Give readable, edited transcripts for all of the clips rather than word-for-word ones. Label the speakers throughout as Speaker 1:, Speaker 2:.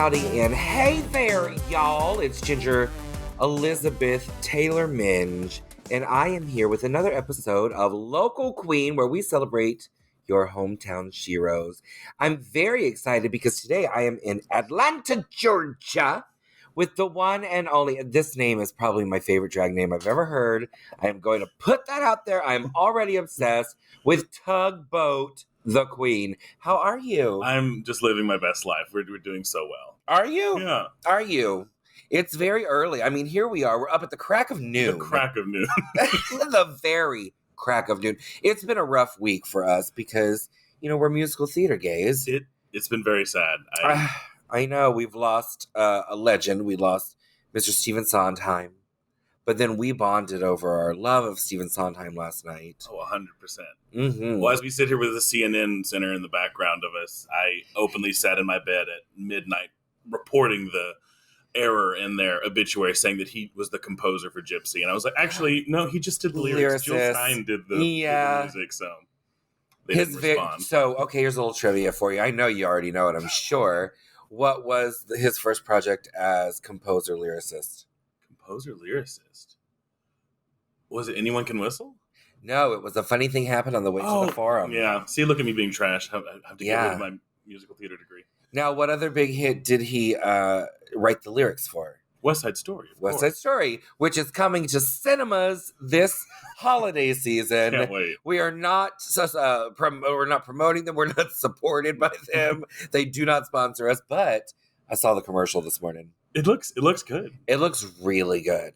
Speaker 1: howdy, and hey there, y'all. It's Ginger Elizabeth Taylor Minge, and I am here with another episode of Local Queen, where we celebrate your hometown sheroes. I'm very excited because today I am in Atlanta, Georgia, with the one and only, this name is probably my favorite drag name I've ever heard. I am going to put that out there. I'm already obsessed with Tugboat the Queen. How are you?
Speaker 2: I'm just living my best life. We're doing so well.
Speaker 1: Are you?
Speaker 2: Yeah.
Speaker 1: Are you? It's very early. I mean, here we are. We're up at the crack of noon.
Speaker 2: The crack of noon.
Speaker 1: The very crack of noon. It's been a rough week for us because, you know, we're musical theater gays.
Speaker 2: It's been very sad.
Speaker 1: I know. We've lost a legend. We lost Mr. Stephen Sondheim. But then we bonded over our love of Stephen Sondheim last night.
Speaker 2: Oh, 100%.
Speaker 1: Mm-hmm.
Speaker 2: Well, as we sit here with the CNN center in the background of us, I openly sat in my bed at midnight reporting the error in their obituary saying that he was the composer for Gypsy. And I was like, actually, no, he just did the lyrics. Jill Stein did the music, so they didn't respond.
Speaker 1: Okay, here's a little trivia for you. I know you already know it, I'm sure. What was his first project as composer-lyricist?
Speaker 2: Composer-lyricist? Was it Anyone Can Whistle?
Speaker 1: No, it was A Funny Thing Happened on the Way to the Forum.
Speaker 2: Yeah. See, look at me being trash. I have to get rid of my musical theater degree.
Speaker 1: Now, what other big hit did he write the lyrics for?
Speaker 2: West Side Story.
Speaker 1: West Side Story, which is coming to cinemas this holiday season.
Speaker 2: Can't wait.
Speaker 1: We are not we're not promoting them. We're not supported by them. They do not sponsor us. But I saw the commercial this morning.
Speaker 2: It looks good.
Speaker 1: It looks really good.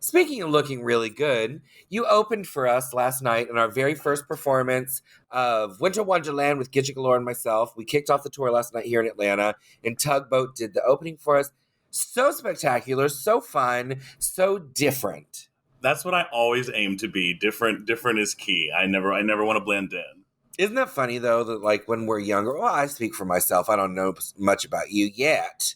Speaker 1: Speaking of looking really good, you opened for us last night in our very first performance of Winter Wonderland with Gidget Galore and myself. We kicked off the tour last night here in Atlanta, and Tugboat did the opening for us. So spectacular, so fun, so different.
Speaker 2: That's what I always aim to be. Different is key. I never want to blend in.
Speaker 1: Isn't that funny, though, that like when we're younger, well, I speak for myself. I don't know much about you yet.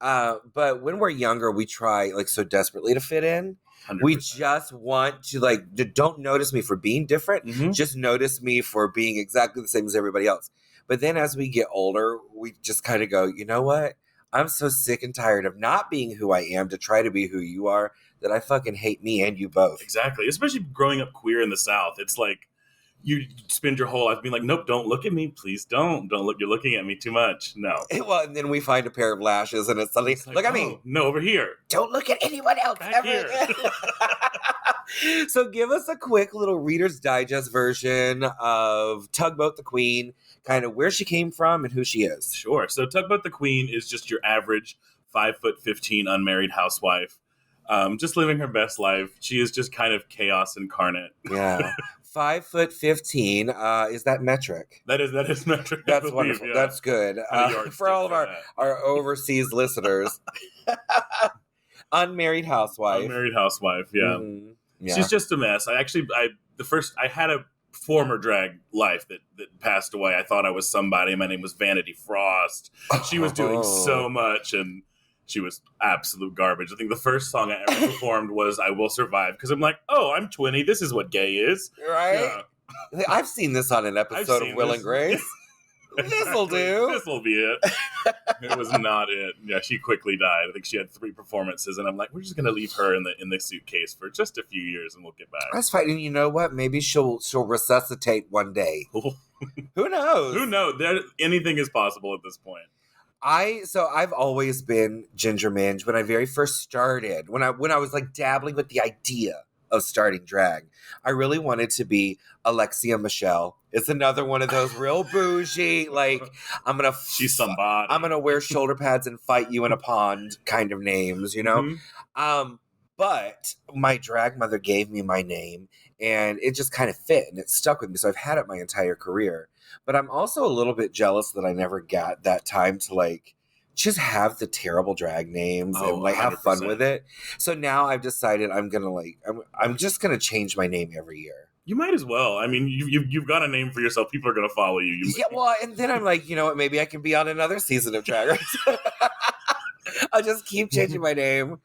Speaker 1: But when we're younger, we try like so desperately to fit in.
Speaker 2: 100%.
Speaker 1: We just want to don't notice me for being different.
Speaker 2: Mm-hmm.
Speaker 1: Just notice me for being exactly the same as everybody else. But then as we get older, we just kind of go, you know what? I'm so sick and tired of not being who I am to try to be who you are that I fucking hate me and you both.
Speaker 2: Exactly. Especially growing up queer in the South. It's like you spend your whole life being like, nope, don't look at me. Please don't. Don't look. You're looking at me too much. No.
Speaker 1: Well, and then we find a pair of lashes and it's suddenly, look at me.
Speaker 2: No, over here.
Speaker 1: Don't look at anyone else.
Speaker 2: Back here.
Speaker 1: So give us a quick little Reader's Digest version of Tugboat the Queen, kind of where she came from and who she is.
Speaker 2: Sure. So Tugboat the Queen is just your average 5'15" unmarried housewife, just living her best life. She is just kind of chaos incarnate.
Speaker 1: Yeah. 5'15". Is that metric?
Speaker 2: That is metric.
Speaker 1: That's wonderful. Yeah. That's good. For all of our overseas listeners. Unmarried housewife.
Speaker 2: Unmarried housewife, yeah. Mm-hmm. Yeah. She's just a mess. I had a former drag life that passed away. I thought I was somebody. My name was Vanity Frost. She was doing so much, and she was absolute garbage. I think the first song I ever performed was I Will Survive, because I'm like, oh, I'm 20. This is what gay is.
Speaker 1: Right? Yeah. I've seen this on an episode of Will and Grace. This'll do.
Speaker 2: This'll be it. It was not it. Yeah, she quickly died. I think she had 3 performances, and I'm like, we're just gonna leave her in the suitcase for just a few years, and we'll get back.
Speaker 1: That's fine. And you know what? Maybe she'll resuscitate one day. Who knows?
Speaker 2: Who knows? Anything is possible at this point.
Speaker 1: I've always been Ginger Minge when I very first started. When I was like dabbling with the idea of starting drag, I really wanted to be Alexia Michelle. It's another one of those real bougie, like I'm gonna wear shoulder pads and fight you in a pond kind of names, you know. Mm-hmm. But my drag mother gave me my name, and it just kind of fit, and it stuck with me. So I've had it my entire career. But I'm also a little bit jealous that I never got that time to like just have the terrible drag names and like 100%. Have fun with it. So now I've decided I'm just gonna change my name every year.
Speaker 2: You might as well. I mean, you've got a name for yourself. People are gonna follow you.
Speaker 1: Well, and then I'm like, you know what? Maybe I can be on another season of Drag Race. I'll just keep changing my name.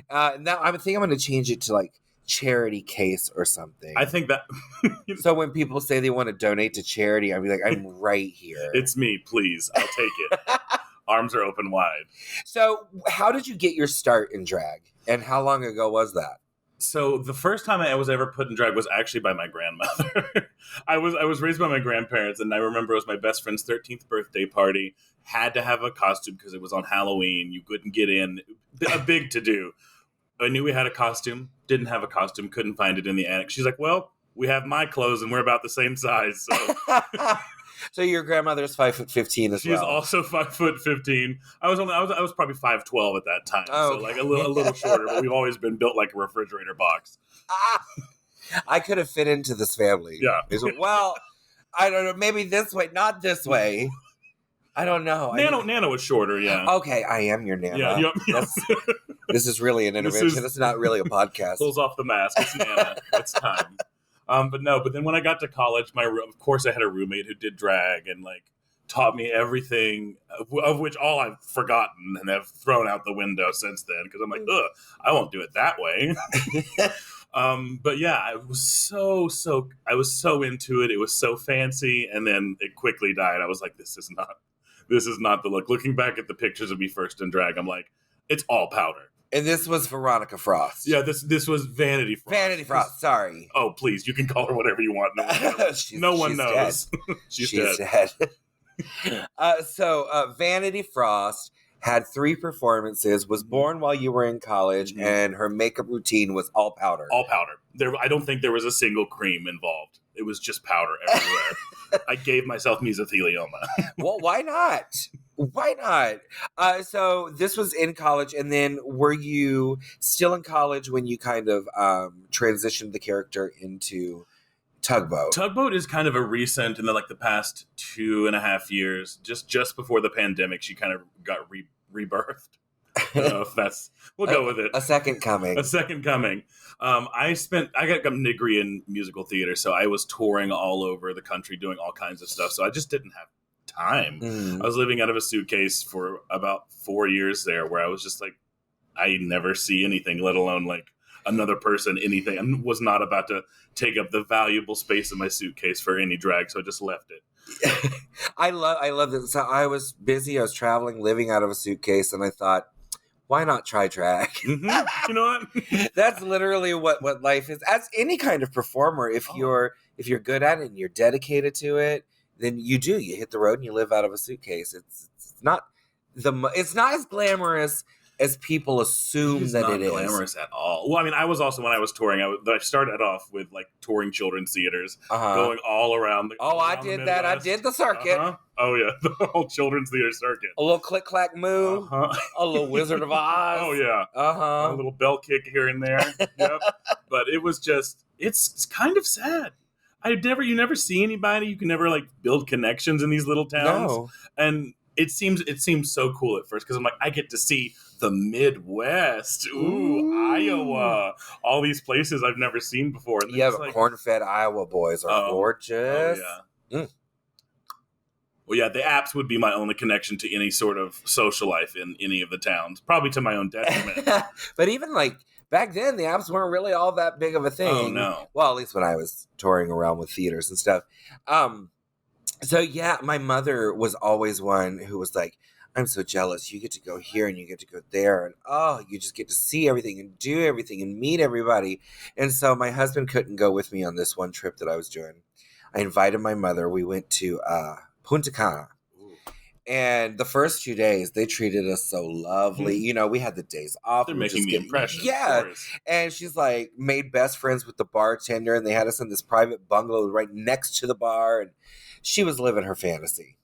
Speaker 1: Now I think I'm gonna change it to like Charity Case or something.
Speaker 2: I think that.
Speaker 1: So when people say they want to donate to charity, I'll be like, I'm right here.
Speaker 2: It's me, please. I'll take it. Arms are open wide.
Speaker 1: So how did you get your start in drag? And how long ago was that?
Speaker 2: So the first time I was ever put in drag was actually by my grandmother. I was raised by my grandparents, and I remember it was my best friend's 13th birthday party. Had to have a costume because it was on Halloween. You couldn't get in. A big to-do. I knew we had a costume. Didn't have a costume. Couldn't find it in the attic. She's like, well, we have my clothes, and we're about the same size. So,
Speaker 1: so your grandmother's 5'15" as well.
Speaker 2: She's also 5'15". I was probably 5'12" at that time.
Speaker 1: Oh,
Speaker 2: so like a little shorter. But we've always been built like a refrigerator box.
Speaker 1: I could have fit into this family.
Speaker 2: Yeah.
Speaker 1: Well, I don't know. Maybe this way, not this way. I don't know.
Speaker 2: Nana was shorter, yeah.
Speaker 1: Okay, I am your Nana.
Speaker 2: Yeah, yep.
Speaker 1: This is really an intervention. This is not really a podcast.
Speaker 2: Pulls off the mask. It's Nana. It's time. But then when I got to college, of course I had a roommate who did drag and like taught me everything, of which all I've forgotten and have thrown out the window since then because I'm like, ugh, I won't do it that way. But yeah, I was so into it. It was so fancy, and then it quickly died. I was like, this is not the look. Looking back at the pictures of me first in drag, I'm like, it's all powder.
Speaker 1: And this was Veronica Frost.
Speaker 2: Yeah, this was Vanity Frost.
Speaker 1: Vanity Frost, sorry.
Speaker 2: Oh, please, you can call her whatever you want. No one knows. She's dead.
Speaker 1: So Vanity Frost had 3 performances, was born while you were in college, and her makeup routine was all powder.
Speaker 2: All powder. I don't think there was a single cream involved. It was just powder everywhere. I gave myself mesothelioma.
Speaker 1: Well, why not? Why not? So this was in college, and then were you still in college when you kind of transitioned the character into Tugboat?
Speaker 2: Tugboat is kind of a recent, in the past 2.5 years, just before the pandemic, she kind of got rebirthed. I don't know if we'll go with it.
Speaker 1: A second coming.
Speaker 2: A second coming. I got a degree in musical theater, so I was touring all over the country doing all kinds of stuff. So I just didn't have time. I was living out of a suitcase for about 4 years there, where I was just like, I never see anything, let alone like another person, anything. I was not about to take up the valuable space in my suitcase for any drag, so I just left it.
Speaker 1: I love it. So I was busy. I was traveling, living out of a suitcase, and I thought, why not try drag?
Speaker 2: Mm-hmm. You know what?
Speaker 1: That's literally what life is. As any kind of performer, if you're good at it and you're dedicated to it, then you hit the road and you live out of a suitcase. It's not as glamorous as people assume that it is.
Speaker 2: It's not glamorous at all. Well, I mean, I was also, when I was touring, I started off with like touring children's theaters, going all around.
Speaker 1: I did that. I did the circuit.
Speaker 2: Oh yeah, the whole children's theater circuit.
Speaker 1: A little click clack moo. A little Wizard of Oz.
Speaker 2: Oh yeah. A little bell kick here and there. Yep. But it was just, it's kind of sad. You never see anybody. You can never like build connections in these little towns.
Speaker 1: No.
Speaker 2: And it seems so cool at first because I'm like, I get to see the Midwest, Iowa, all these places I've never seen before. And
Speaker 1: yeah, but corn-fed Iowa boys are gorgeous.
Speaker 2: Oh, yeah. Well, yeah, the apps would be my only connection to any sort of social life in any of the towns, probably to my own detriment.
Speaker 1: But even like back then, the apps weren't really all that big of a thing.
Speaker 2: Oh, no.
Speaker 1: Well, at least when I was touring around with theaters and stuff. So yeah, my mother was always one who was like, I'm so jealous. You get to go here and you get to go there. And you just get to see everything and do everything and meet everybody. And so my husband couldn't go with me on this one trip that I was doing. I invited my mother. We went to Punta Cana. And the first 2 days, they treated us so lovely. You know, we had the days off.
Speaker 2: They're making me impressions.
Speaker 1: Yeah. And she's like, made best friends with the bartender. And they had us in this private bungalow right next to the bar. And she was living her fantasy.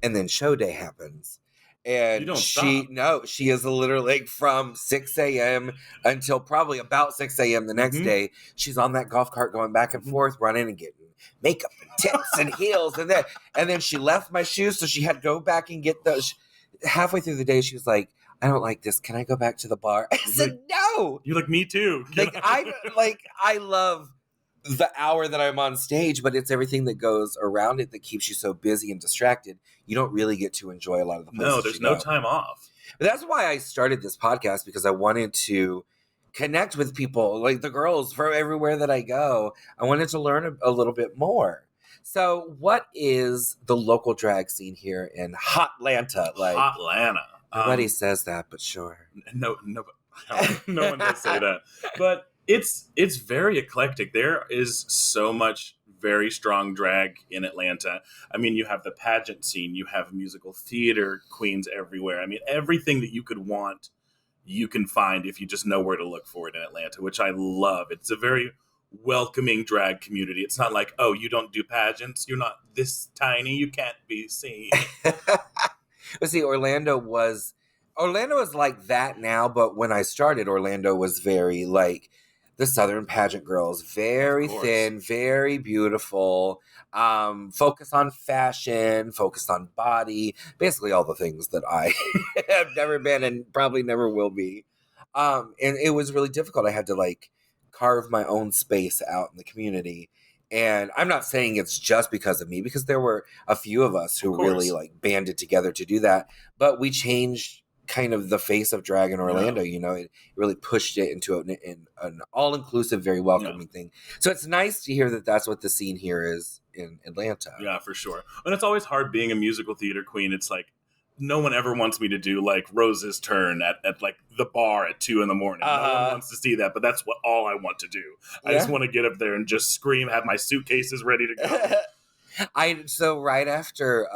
Speaker 1: And then show day happens. And
Speaker 2: you don't stop.
Speaker 1: She is literally like from 6 a.m. until probably about 6 a.m. the next day. She's on that golf cart going back and forth, running and getting makeup and tips and heels. And then she left my shoes, so she had to go back and get those. Halfway through the day, she was like, I don't like this. Can I go back to the bar? I said, no.
Speaker 2: You're like, me too.
Speaker 1: I love the hour that I'm on stage, but it's everything that goes around it that keeps you so busy and distracted. You don't really get to enjoy a lot of the places.
Speaker 2: No, there's no time off.
Speaker 1: But that's why I started this podcast, because I wanted to connect with people, like the girls from everywhere that I go. I wanted to learn a little bit more. So, what is the local drag scene here in Hotlanta? Like,
Speaker 2: Hotlanta.
Speaker 1: Nobody says that, but sure.
Speaker 2: No, no one does say that. But it's very eclectic. There is so much very strong drag in Atlanta. I mean, you have the pageant scene, you have musical theater queens everywhere. I mean, everything that you could want, you can find if you just know where to look for it in Atlanta, which I love. It's a very welcoming drag community. It's not like, oh, you don't do pageants, you're not this tiny, you can't be seen.
Speaker 1: But see, Orlando was like that now, but when I started, Orlando was very like the Southern pageant girls, very thin, very beautiful, focus on fashion, focused on body, basically all the things that I have never been and probably never will be. And it was really difficult. I had to like carve my own space out in the community. And I'm not saying it's just because of me, because there were a few of us who really like banded together to do that. But we changed kind of the face of drag in Orlando. You know, it really pushed it into an all-inclusive, very welcoming thing. So it's nice to hear that that's what the scene here is in Atlanta.
Speaker 2: Yeah, for sure. And it's always hard being a musical theater queen. It's like, no one ever wants me to do like Rose's turn at like the bar at 2 a.m. No one wants to see that, but that's all I want to do. I just want to get up there and just scream, have my suitcases ready to go.
Speaker 1: So right after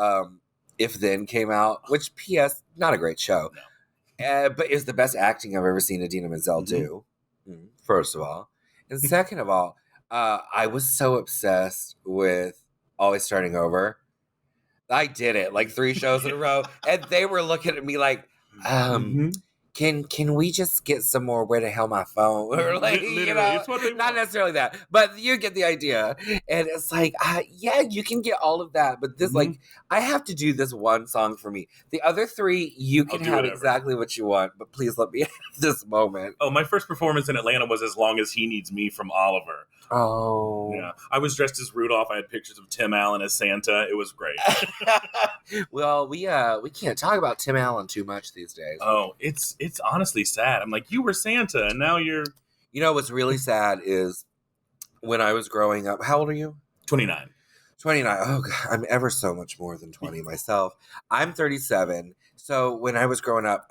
Speaker 1: If Then came out, which P.S. not a great show, but is the best acting I've ever seen Idina Menzel do. First of all, and second of all, I was so obsessed with Always Starting Over. I did it like 3 shows in a row, and they were looking at me like, can we just get some more Where the Hell My Phone? Or like, you know, not necessarily that, but you get the idea. And it's like, yeah, you can get all of that, but this like, I have to do this one song for me. The other 3, you can have exactly what you want, but please let me have this moment.
Speaker 2: Oh, my first performance in Atlanta was As Long as He Needs Me from Oliver.
Speaker 1: Oh.
Speaker 2: Yeah. I was dressed as Rudolph. I had pictures of Tim Allen as Santa. It was great.
Speaker 1: Well, we can't talk about Tim Allen too much these days.
Speaker 2: Oh, it's honestly sad. I'm like, you were Santa and now you're...
Speaker 1: You know what's really sad is when I was growing up, how old are you?
Speaker 2: 29.
Speaker 1: 29. Oh, God, I'm ever so much more than 20 myself. I'm 37. So when I was growing up,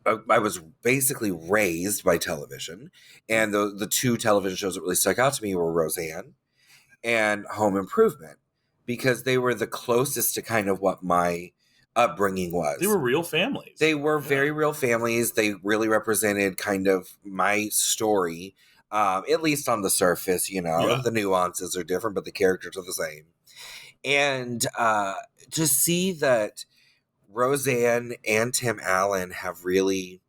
Speaker 1: I was basically raised by television, and the 2 television shows that really stuck out to me were Roseanne and Home Improvement, because they were the closest to kind of what my upbringing was.
Speaker 2: They were real families.
Speaker 1: They were very real families. They really represented kind of my story, at least on the surface. You know, the nuances are different, but the characters are the same. And to see that Roseanne and Tim Allen have really,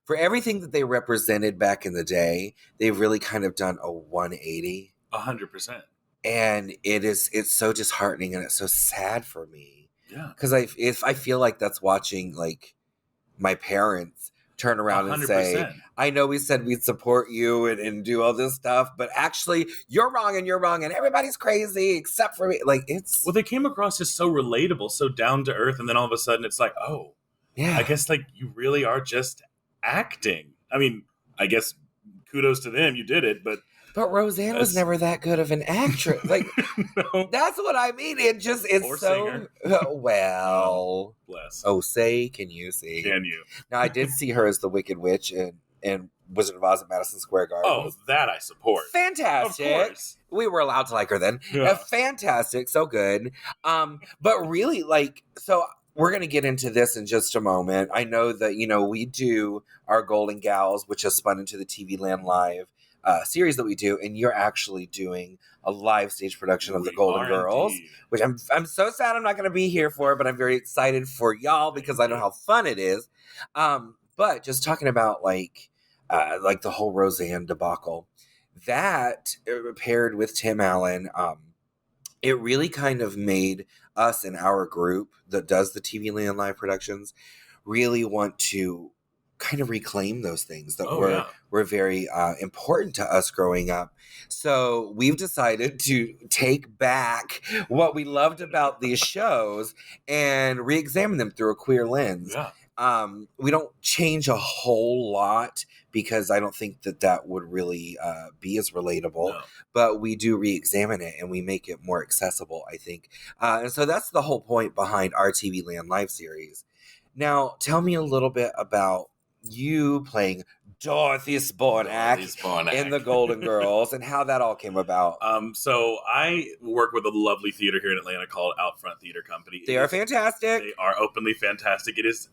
Speaker 1: for everything that they represented back in the day, they've really kind of done a 180.
Speaker 2: 100%.
Speaker 1: And it's so disheartening, and it's so sad for me.
Speaker 2: Yeah.
Speaker 1: Because I feel like that's watching like my parents turn around 100%. And say, I know we said we'd support you and do all this stuff, but actually you're wrong and everybody's crazy except for me. Like, it's...
Speaker 2: Well, they came across as so relatable, so down to earth, and then all of a sudden it's like, oh, yeah, I guess like you really are just acting. I mean, I guess kudos to them, you did it, but
Speaker 1: Roseanne was never that good of an actress. Like, no. That's what I mean. It's or so well.
Speaker 2: Bless.
Speaker 1: Oh, say, can you see?
Speaker 2: Can you?
Speaker 1: Now, I did see her as the Wicked Witch in Wizard of Oz at Madison Square Garden.
Speaker 2: Oh, that I support.
Speaker 1: Fantastic. Of course. We were allowed to like her then. Yeah. Fantastic. So good. But really, like, so we're going to get into this in just a moment. I know that, you know, we do our Golden Gals, which has spun into the TV Land Live series that we do, and you're actually doing a live stage production of the Golden Girls, which I'm so sad I'm not going to be here for, but I'm very excited for y'all because I know how fun it is. But just talking about like the whole Roseanne debacle, that paired with Tim Allen, it really kind of made us in our group that does the TV Land Live productions really want to kind of reclaim those things that were very important to us growing up. So we've decided to take back what we loved about these shows and re-examine them through a queer lens. Yeah. We don't change a whole lot because I don't think that would really be as relatable.
Speaker 2: No.
Speaker 1: But we do re-examine it and we make it more accessible, I think. And so that's the whole point behind our TV Land Live series. Now, tell me a little bit about you playing Dorothy Spornak in The Golden Girls and how that all came about.
Speaker 2: So I work with a lovely theater here in Atlanta called Outfront Theater Company.
Speaker 1: They are fantastic.
Speaker 2: They are openly fantastic. It is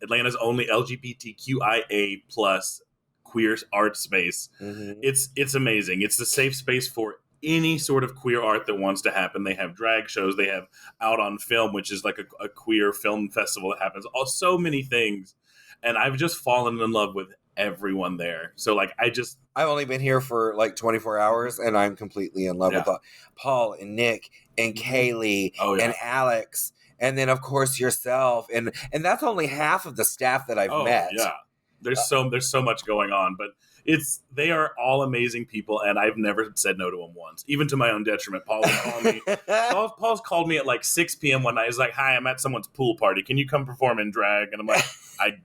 Speaker 2: Atlanta's only LGBTQIA plus queer art space. Mm-hmm. It's amazing. It's the safe space for any sort of queer art that wants to happen. They have drag shows. They have Out on Film, which is like a queer film festival that happens. So many things. And I've just fallen in love with everyone there. So like
Speaker 1: I've only been here for like 24 hours and I'm completely in love with Paul and Nick and Kaylee and Alex. And then of course yourself. And that's only half of the staff that I've met.
Speaker 2: Yeah. There's so much going on, but they are all amazing people, and I've never said no to them once, even to my own detriment. Paul would call me. Paul's called me at like 6 p.m. one night. He's like, "Hi, I'm at someone's pool party. Can you come perform in drag?" And I'm like,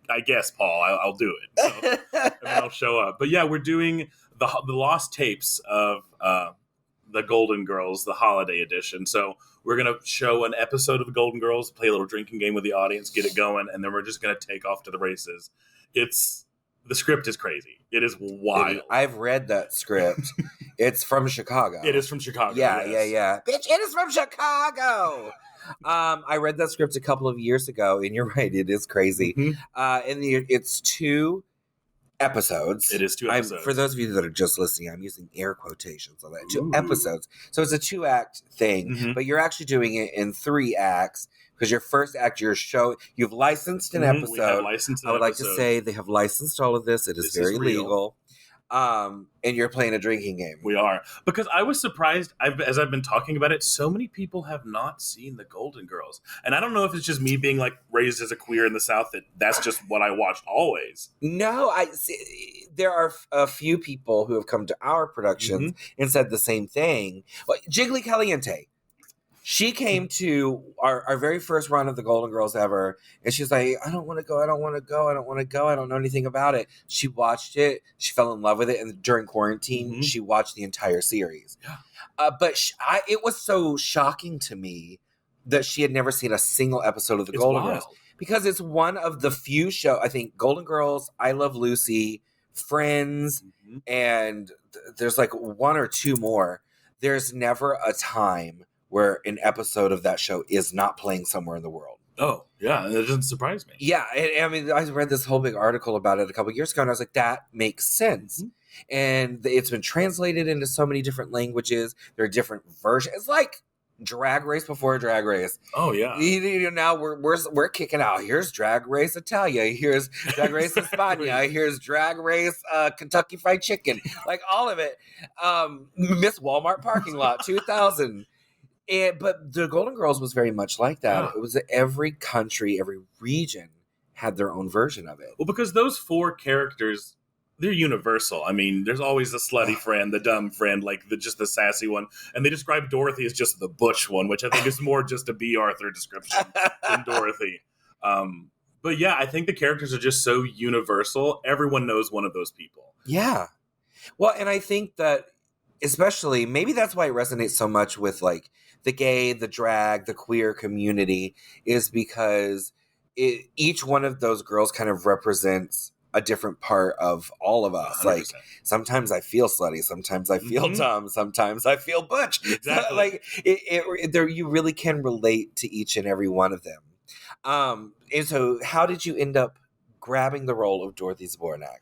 Speaker 2: "I guess, Paul, I'll do it." So, and then I'll show up. But yeah, we're doing the lost tapes of the Golden Girls, the holiday edition. So we're gonna show an episode of the Golden Girls, play a little drinking game with the audience, get it going, and then we're just gonna take off to the races. The script is crazy. It is wild.
Speaker 1: I've read that script. It's from Chicago.
Speaker 2: It is from Chicago.
Speaker 1: Yeah,
Speaker 2: yes.
Speaker 1: Bitch, it is from Chicago. I read that script a couple of years ago, and you're right, it is crazy.
Speaker 2: Mm-hmm.
Speaker 1: And it's 2 episodes.
Speaker 2: It is 2 episodes.
Speaker 1: For those of you that are just listening, I'm using air quotations on that. 2 episodes. So it's a 2-act thing, but you're actually doing it in 3 acts. Because your first act, you've licensed an episode.
Speaker 2: We have licensed an
Speaker 1: I would like to say they have licensed all of this. It is very legal. And you're playing a drinking game.
Speaker 2: We are. Because I was surprised, as I've been talking about it, so many people have not seen The Golden Girls. And I don't know if it's just me being like raised as a queer in the South, that's just what I watched always.
Speaker 1: No, there are a few people who have come to our productions and said the same thing. Well, Jiggly Caliente. She came to our very first run of the Golden Girls ever, and she's like, I don't want to go. I don't know anything about it. She watched it. She fell in love with it, and during quarantine, she watched the entire series. Yeah. But it was so shocking to me that she had never seen a single episode of the Golden Girls. Because it's one of the few shows, I think, Golden Girls, I Love Lucy, Friends, and there's like 1 or 2 more. There's never a time where an episode of that show is not playing somewhere in the world.
Speaker 2: Oh, yeah. That doesn't surprise me.
Speaker 1: Yeah. I mean, I read this whole big article about it a couple of years ago, and I was like, that makes sense. And it's been translated into so many different languages. There are different versions. It's like Drag Race before Drag Race.
Speaker 2: Oh, yeah.
Speaker 1: Now we're kicking out. Here's Drag Race Italia. Here's Drag Race España. Here's Drag Race Kentucky Fried Chicken. Like all of it. Miss Walmart Parking Lot 2000. But the Golden Girls was very much like that. Yeah. It was every country, every region had their own version of it.
Speaker 2: Well, because those 4 characters, they're universal. I mean, there's always the slutty friend, the dumb friend, like just the sassy one. And they describe Dorothy as just the butch one, which I think is more just a B. Arthur description than Dorothy. But yeah, I think the characters are just so universal. Everyone knows one of those people.
Speaker 1: Yeah. Well, and I think that especially, maybe that's why it resonates so much with like the gay, the drag, the queer community, is because each one of those girls kind of represents a different part of all of us. 100%. Like sometimes I feel slutty, sometimes I feel dumb, sometimes I feel butch.
Speaker 2: Exactly.
Speaker 1: Like you really can relate to each and every one of them. And so how did you end up grabbing the role of Dorothy Zbornak?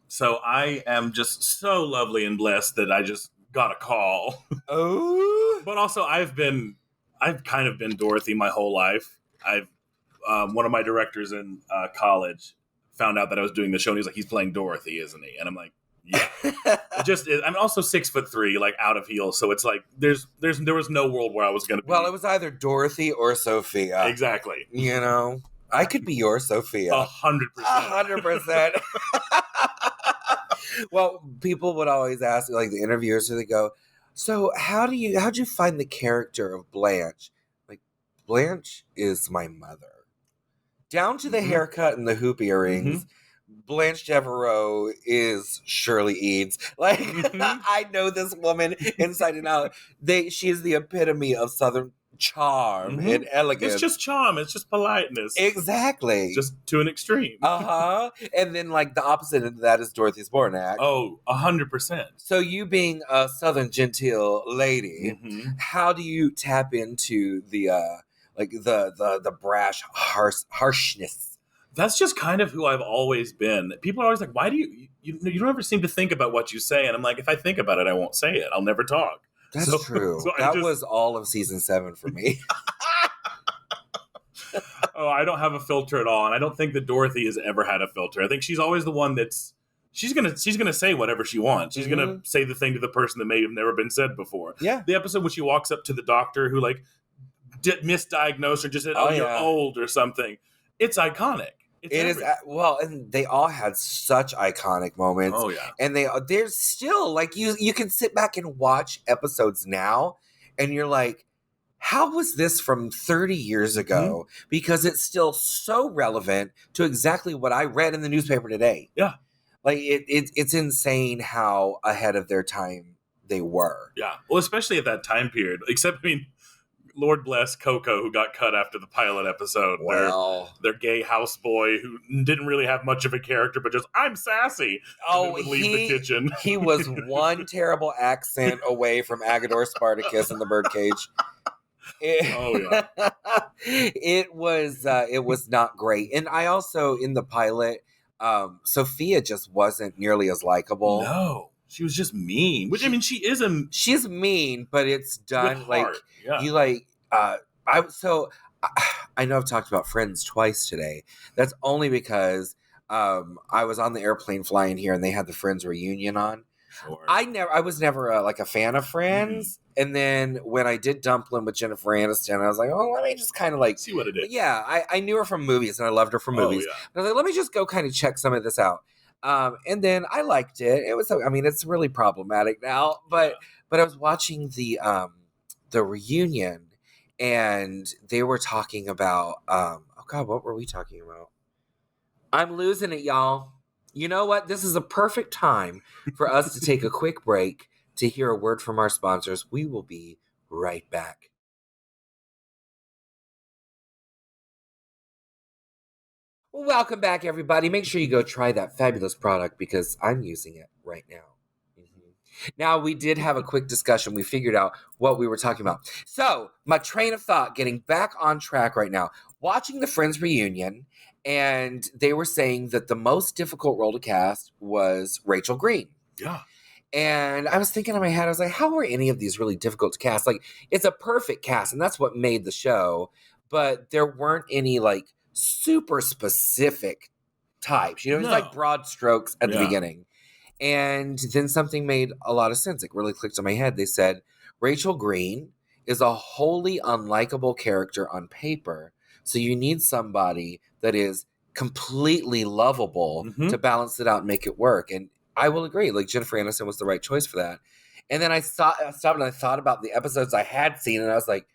Speaker 2: So I am just so lovely and blessed that I just got a call.
Speaker 1: Oh,
Speaker 2: but also I've kind of been Dorothy my whole life. One of my directors in college found out that I was doing the show, and he's like, he's playing Dorothy, isn't he? And I'm like, yeah. I'm also 6'3", like out of heels. So it's like, there was no world where I was going to be.
Speaker 1: Well, it was either Dorothy or Sophia.
Speaker 2: Exactly.
Speaker 1: You know, I could be your Sophia.
Speaker 2: 100%.
Speaker 1: 100%. Well, people would always ask, like the interviewers, they go, so how'd you find the character of Blanche? Like, Blanche is my mother. Down to the haircut and the hoop earrings. Blanche Devereaux is Shirley Eads. Like, I know this woman inside and out. She is the epitome of Southern charm and elegance.
Speaker 2: It's just charm. It's just politeness.
Speaker 1: Exactly.
Speaker 2: Just to an extreme.
Speaker 1: And then, like, the opposite of that is Dorothy Zbornak.
Speaker 2: Oh, 100%.
Speaker 1: So you being a Southern genteel lady, how do you tap into the brash harshness?
Speaker 2: That's just kind of who I've always been. People are always like, why do you don't ever seem to think about what you say? And I'm like, if I think about it, I won't say it. I'll never talk.
Speaker 1: That's true. So that was all of season 7 for me.
Speaker 2: Oh, I don't have a filter at all. And I don't think that Dorothy has ever had a filter. I think she's always the one she's gonna say whatever she wants. She's gonna say the thing to the person that may have never been said before.
Speaker 1: Yeah.
Speaker 2: The episode when she walks up to the doctor who like misdiagnosed or just said, you're old or something. It's iconic. It is
Speaker 1: well, and they all had such iconic moments.
Speaker 2: Oh yeah,
Speaker 1: and they're still like you can sit back and watch episodes now, and you're like, how was this from 30 years ago? Because it's still so relevant to exactly what I read in the newspaper today.
Speaker 2: Yeah,
Speaker 1: like it's insane how ahead of their time they were.
Speaker 2: Yeah, well, especially at that time period. Except, I mean, Lord bless Coco, who got cut after the pilot episode.
Speaker 1: Well,
Speaker 2: their gay houseboy who didn't really have much of a character, but just, I'm sassy.
Speaker 1: Oh,
Speaker 2: would leave the kitchen.
Speaker 1: He was one terrible accent away from Agador Spartacus in the birdcage. It was not great. And I also, in the pilot, Sophia just wasn't nearly as likable.
Speaker 2: No. She was just mean. Which, I mean,
Speaker 1: she's mean, but it's done like you like. I know I've talked about Friends twice today. That's only because I was on the airplane flying here, and they had the Friends reunion on.
Speaker 2: Sure.
Speaker 1: I was never a fan of Friends, and then when I did Dumplin' with Jennifer Aniston, I was like, oh, let me just kind of like
Speaker 2: see what it is.
Speaker 1: Yeah, I knew her from movies, and I loved her from movies.
Speaker 2: Oh, yeah.
Speaker 1: I was like, let me just go kind of check some of this out. And then I liked it. It was, I mean, it's really problematic now, but I was watching the reunion, and they were talking about, oh God, what were we talking about? I'm losing it, y'all. You know what? This is a perfect time for us to take a quick break to hear a word from our sponsors. We will be right back. Welcome back, everybody. Make sure you go try that fabulous product because I'm using it right now. Now, we did have a quick discussion. We figured out what we were talking about. So, my train of thought, getting back on track right now, watching the Friends reunion, and they were saying that the most difficult role to cast was Rachel Green.
Speaker 2: Yeah.
Speaker 1: And I was thinking in my head, I was like, how are any of these really difficult to cast? Like, it's a perfect cast, and that's what made the show. But there weren't any, like, super specific types. You know, it's like broad strokes at the beginning. And then something made a lot of sense. It really clicked in my head. They said, Rachel Green is a wholly unlikable character on paper. So you need somebody that is completely lovable to balance it out and make it work. And I will agree. Like, Jennifer Aniston was the right choice for that. And then I stopped and I thought about the episodes I had seen, and I was like,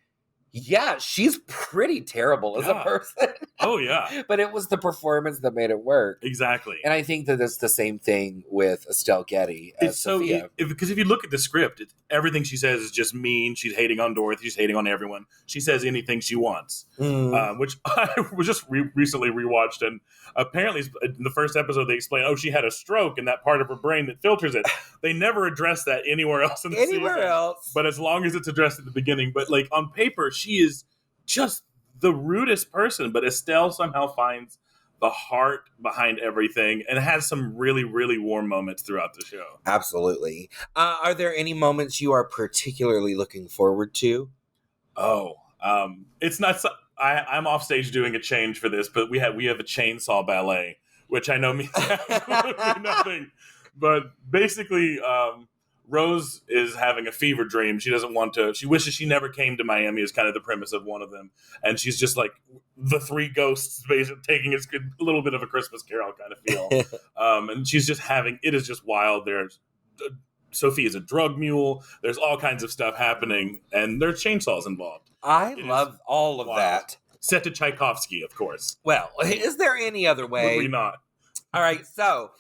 Speaker 1: yeah, she's pretty terrible as a person.
Speaker 2: Oh, yeah.
Speaker 1: But it was the performance that made it work.
Speaker 2: Exactly.
Speaker 1: And I think that it's the same thing with Estelle Getty as Sophia.
Speaker 2: Because if you look at the script, everything she says is just mean. She's hating on Dorothy. She's hating on everyone. She says anything she wants, which I was just recently rewatched. And apparently in the first episode, they explain, she had a stroke in that part of her brain that filters it. They never address that anywhere else in the season.
Speaker 1: Anywhere else.
Speaker 2: But as long as it's addressed at the beginning. But like on paper, she is just the rudest person, but Estelle somehow finds the heart behind everything and has some really, really warm moments throughout the show.
Speaker 1: Absolutely. Are there any moments you are particularly looking forward to?
Speaker 2: It's not. I'm off stage doing a change for this, but we have a chainsaw ballet, which I know means absolutely nothing. But basically, Rose is having a fever dream. She doesn't want to. She wishes she never came to Miami is kind of the premise of one of them. And she's just like the three ghosts basically taking a little bit of a Christmas Carol kind of feel. And she's just it is just wild. Sophie is a drug mule. There's all kinds of stuff happening. And there's chainsaws involved.
Speaker 1: I love all of that.
Speaker 2: Set to Tchaikovsky, of course.
Speaker 1: Well, is there any other way?
Speaker 2: Would we not?
Speaker 1: All right, so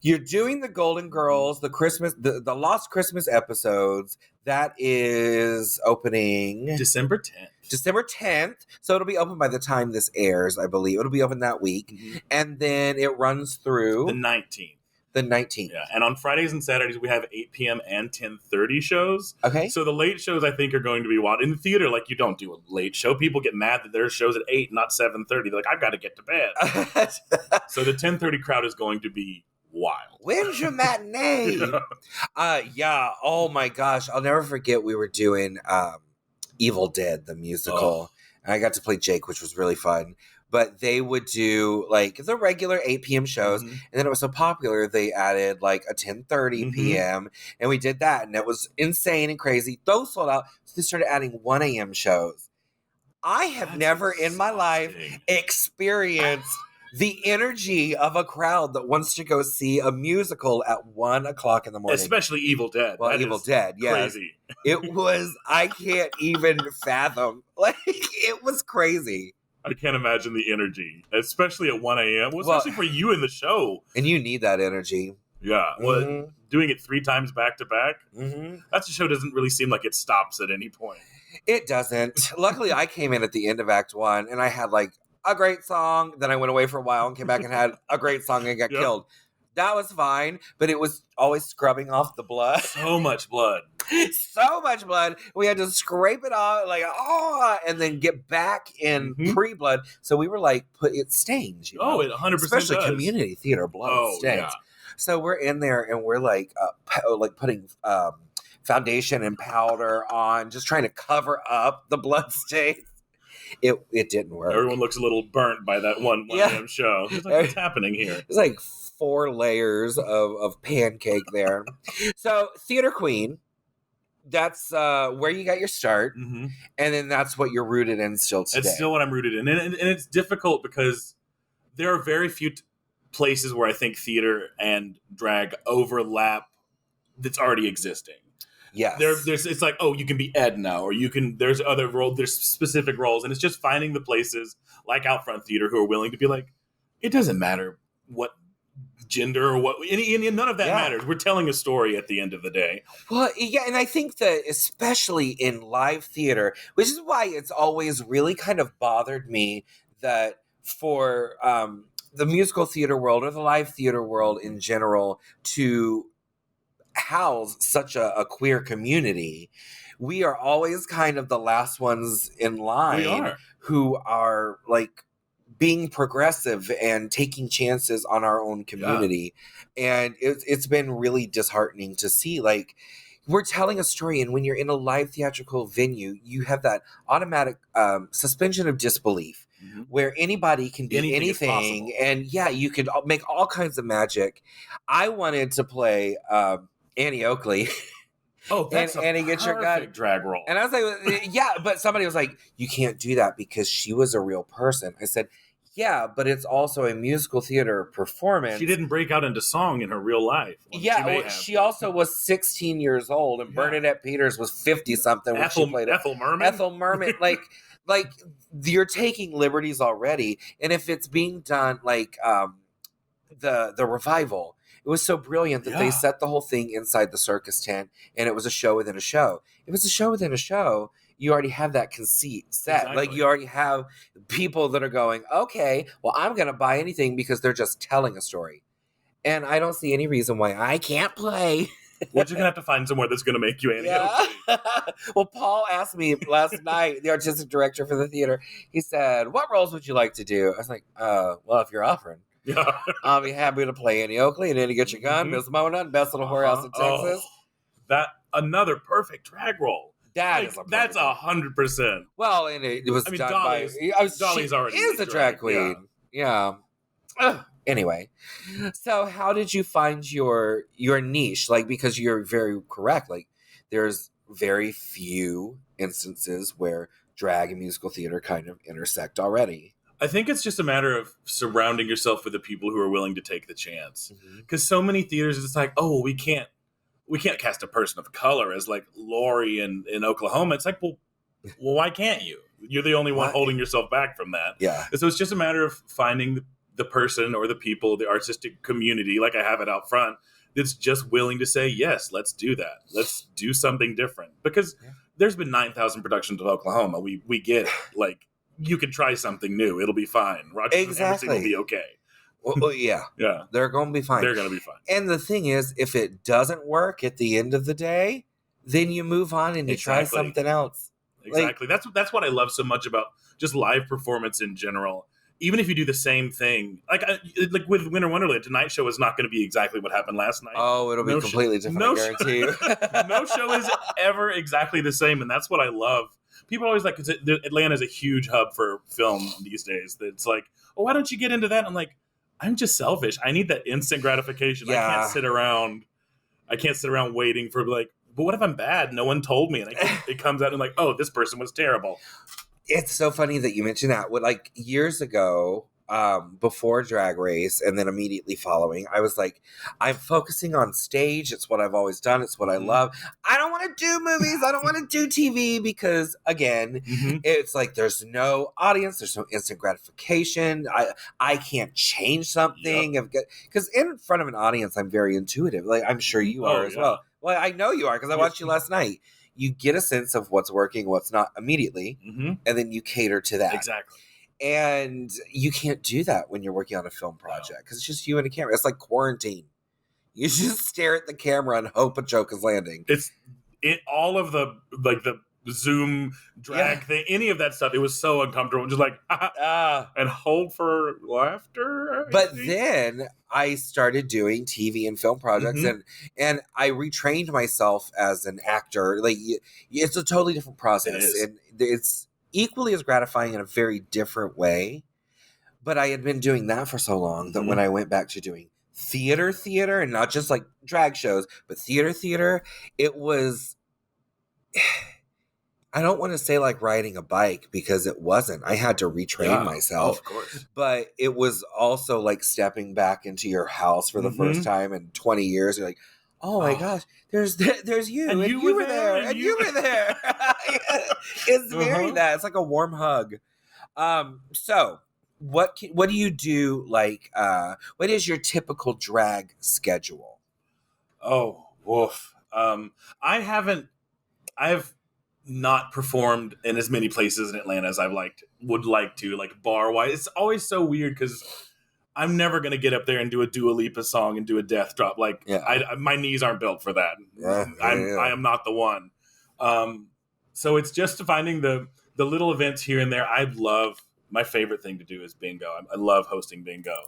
Speaker 1: you're doing the Golden Girls, the Christmas, the Lost Christmas episodes. That is opening
Speaker 2: December 10th.
Speaker 1: December 10th. So it'll be open by the time this airs, I believe. It'll be open that week. Mm-hmm. And then it runs through
Speaker 2: the 19th.
Speaker 1: The 19th.
Speaker 2: Yeah, and on Fridays and Saturdays, we have 8 p.m. and 10:30 shows.
Speaker 1: Okay.
Speaker 2: So the late shows, I think, are going to be wild. In the theater, like, you don't do a late show. People get mad that there's shows at 8, not 7:30. They're like, I've got to get to bed. So the 10:30 crowd is going to be wild.
Speaker 1: When's your matinee? Yeah. Oh, my gosh. I'll never forget we were doing Evil Dead, the musical. And I got to play Jake, which was really fun. But they would do like the regular 8 p.m. shows. Mm-hmm. And then it was so popular, they added like a 10:30 p.m. And we did that. And it was insane and crazy. Those sold out. So they started adding 1 a.m. shows. I have never in my life experienced the energy of a crowd that wants to go see a musical at 1 o'clock in the morning.
Speaker 2: Especially Evil Dead.
Speaker 1: Well, Evil Dead, yes.
Speaker 2: Crazy.
Speaker 1: It was, I can't even fathom. Like, it was crazy.
Speaker 2: I can't imagine the energy, especially at 1 a.m. Well, especially for you in the show.
Speaker 1: And you need that energy.
Speaker 2: Yeah. Well, doing it 3 times back to back, that show doesn't really seem like it stops at any point.
Speaker 1: It doesn't. Luckily, I came in at the end of Act 1, and I had like a great song. Then I went away for a while and came back and had a great song and got killed. That was fine, but it was always scrubbing off the blood.
Speaker 2: So much blood.
Speaker 1: So much blood. We had to scrape it off, like, and then get back in pre-blood. So we were like, it stains. You know?
Speaker 2: It 100%
Speaker 1: Especially
Speaker 2: does.
Speaker 1: Community theater blood stains. Yeah. So we're in there and we're like, putting foundation and powder on, just trying to cover up the blood stains. It didn't work.
Speaker 2: Everyone looks a little burnt by that one a.m. show. It's like, what's happening here?
Speaker 1: It's like 4 layers of pancake there. So Theater Queen, that's where you got your start, and then that's what you're rooted in still today.
Speaker 2: It's still what I'm rooted in, and it's difficult because there are very few places where I think theater and drag overlap that's already existing.
Speaker 1: Yeah,
Speaker 2: there's it's like, you can be Edna, or you can. There's other roles. There's specific roles, and it's just finding the places like Out Front Theater who are willing to be like, it doesn't matter what gender or what, none of that matters. We're telling a story at the end of the day.
Speaker 1: Well, yeah, and I think that especially in live theater, which is why it's always really kind of bothered me that for the musical theater world or the live theater world in general to house such a queer community, we are always kind of the last ones in line who are like being progressive and taking chances on our own community. And it's been really disheartening to see, like, we're telling a story, and when you're in a live theatrical venue, you have that automatic suspension of disbelief where anybody can be anything. And you could make all kinds of magic. I wanted to play Annie Oakley.
Speaker 2: That's
Speaker 1: and Annie Get Your Gun
Speaker 2: drag role.
Speaker 1: And I was like, but somebody was like, you can't do that because she was a real person. I said, yeah, but it's also a musical theater performance.
Speaker 2: She didn't break out into song in her real life.
Speaker 1: She also was 16 years old, and Bernadette Peters was 50-something when she played
Speaker 2: Ethel Merman.
Speaker 1: Ethel Merman, like you're taking liberties already. And if it's being done like the revival, it was so brilliant that they set the whole thing inside the circus tent, and it was a show within a show. If it's a show within a show, you already have that conceit set. Exactly. Like, you already have people that are going, okay, well, I'm going to buy anything because they're just telling a story. And I don't see any reason why I can't play.
Speaker 2: We're just going to have to find somewhere that's going to make you Annie Oakley.
Speaker 1: Well, Paul asked me last night, the artistic director for the theater, he said, what roles would you like to do? I was like, well, if you're offering. I'll be happy to play Annie Oakley and Annie Get Your Gun, Miss Mona, and Best Little Whorehouse in Texas.
Speaker 2: That another perfect drag role.
Speaker 1: That's
Speaker 2: 100%.
Speaker 1: Well, and it was done
Speaker 2: Dolly's,
Speaker 1: by
Speaker 2: Dolly's already
Speaker 1: is a drag queen. Yeah. Anyway, so how did you find your niche? Like, because you're very correct. Like, there's very few instances where drag and musical theater kind of intersect already.
Speaker 2: I think it's just a matter of surrounding yourself with the people who are willing to take the chance. Because so many theaters, it's like, we can't cast a person of color as like Lori in Oklahoma. It's like, well, why can't you? You're the only one holding yourself back from that.
Speaker 1: Yeah.
Speaker 2: And so it's just a matter of finding the person or the people, the artistic community, like I have it out front, that's just willing to say, yes, let's do that. Let's do something different. Because there's been 9,000 productions of Oklahoma. We get it. Like, you can try something new. It'll be fine. Rochester Everything will be okay.
Speaker 1: Well, yeah.
Speaker 2: Yeah.
Speaker 1: They're going to be fine.
Speaker 2: They're going to be fine.
Speaker 1: And the thing is, if it doesn't work at the end of the day, then you move on and you try something else.
Speaker 2: Exactly. That's what I love so much about just live performance in general. Even if you do the same thing, like with Winter Wonderland, tonight's show is not going to be exactly what happened last night.
Speaker 1: Oh, it'll be completely different, I guarantee you.
Speaker 2: No show is ever exactly the same, and that's what I love. People are always like, because Atlanta is a huge hub for film these days. It's like, oh, why don't you get into that? I'm like, I'm just selfish. I need that instant gratification. Yeah. I can't sit around waiting for like, but what if I'm bad? No one told me, and it comes out and like, oh, this person was terrible.
Speaker 1: It's so funny that you mentioned that. Like years ago, before Drag Race and then immediately following, I was like, I'm focusing on stage. It's what I've always done. It's what I love. I don't want to do movies. I don't want to do TV because, again, it's like there's no audience. There's no instant gratification. I can't change something. Because in front of an audience, I'm very intuitive. Like I'm sure you are as well. Well, I know you are because I watched you last night. You get a sense of what's working, what's not immediately, and then you cater to that.
Speaker 2: Exactly.
Speaker 1: And you can't do that when you're working on a film project because it's just you and a camera. It's like quarantine. You just stare at the camera and hope a joke is landing.
Speaker 2: All of the Zoom drag thing, any of that stuff. It was so uncomfortable. Just like and hold for laughter.
Speaker 1: But then I started doing TV and film projects, and I retrained myself as an actor. Like it's a totally different process, and it's equally as gratifying in a very different way. But I had been doing that for so long that when I went back to doing theater, and not just like drag shows, but theater, it was. I don't want to say like riding a bike because it wasn't. I had to retrain myself.
Speaker 2: Of course.
Speaker 1: But it was also like stepping back into your house for the first time in 20 years. You're like, oh my gosh, there's you. And you were there. And you were there. It's very that. It's like a warm hug. So what do you do? Like, what is your typical drag schedule?
Speaker 2: Oh, woof. I've not performed in as many places in Atlanta as I would like to, like bar wise. It's always so weird because I'm never gonna get up there and do a Dua Lipa song and do a death drop. Like my knees aren't built for that. I am not the one. So it's just finding the little events here and there. My favorite thing to do is bingo. I love hosting bingo.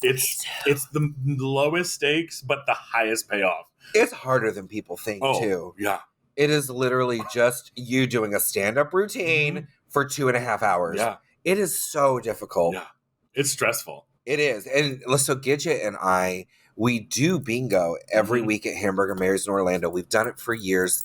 Speaker 2: It's the lowest stakes but the highest payoff.
Speaker 1: It's harder than people think too.
Speaker 2: Yeah.
Speaker 1: It is literally just you doing a stand-up routine for 2.5 hours.
Speaker 2: Yeah.
Speaker 1: It is so difficult.
Speaker 2: Yeah. It's stressful.
Speaker 1: It is. And so Gidget and I, we do bingo every week at Hamburger Mary's in Orlando. We've done it for years.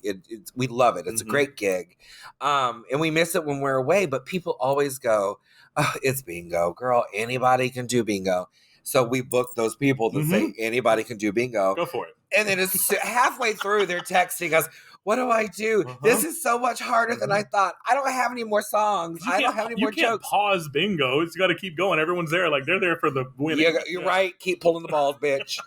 Speaker 1: We love it. It's a great gig. And we miss it when we're away, but people always go, oh, it's bingo. Girl, anybody can do bingo. So we booked those people that say anybody can do bingo.
Speaker 2: Go for it.
Speaker 1: And then it's halfway through, they're texting us, what do I do? This is so much harder than I thought. I don't have any more songs. I don't have any more jokes.
Speaker 2: You can't pause bingo. It's got to keep going. Everyone's there. Like, they're there for the winning.
Speaker 1: You're right. Keep pulling the balls, bitch.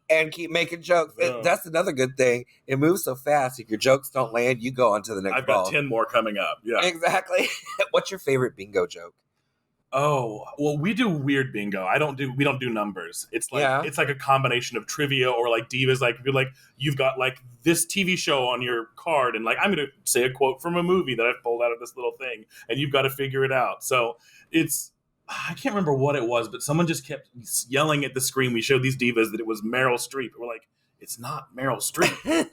Speaker 1: And keep making jokes. That's another good thing. It moves so fast. If your jokes don't land, you go on to the next ball.
Speaker 2: I've got 10 more coming up. Yeah.
Speaker 1: Exactly. What's your favorite bingo joke?
Speaker 2: Oh, well, we do weird bingo. We don't do numbers. It's like a combination of trivia or like divas. Like you've got like this TV show on your card, and like I'm going to say a quote from a movie that I've pulled out of this little thing, and you've got to figure it out. So I can't remember what it was, but someone just kept yelling at the screen. We showed these divas that it was Meryl Streep. We're like, it's not Meryl Streep.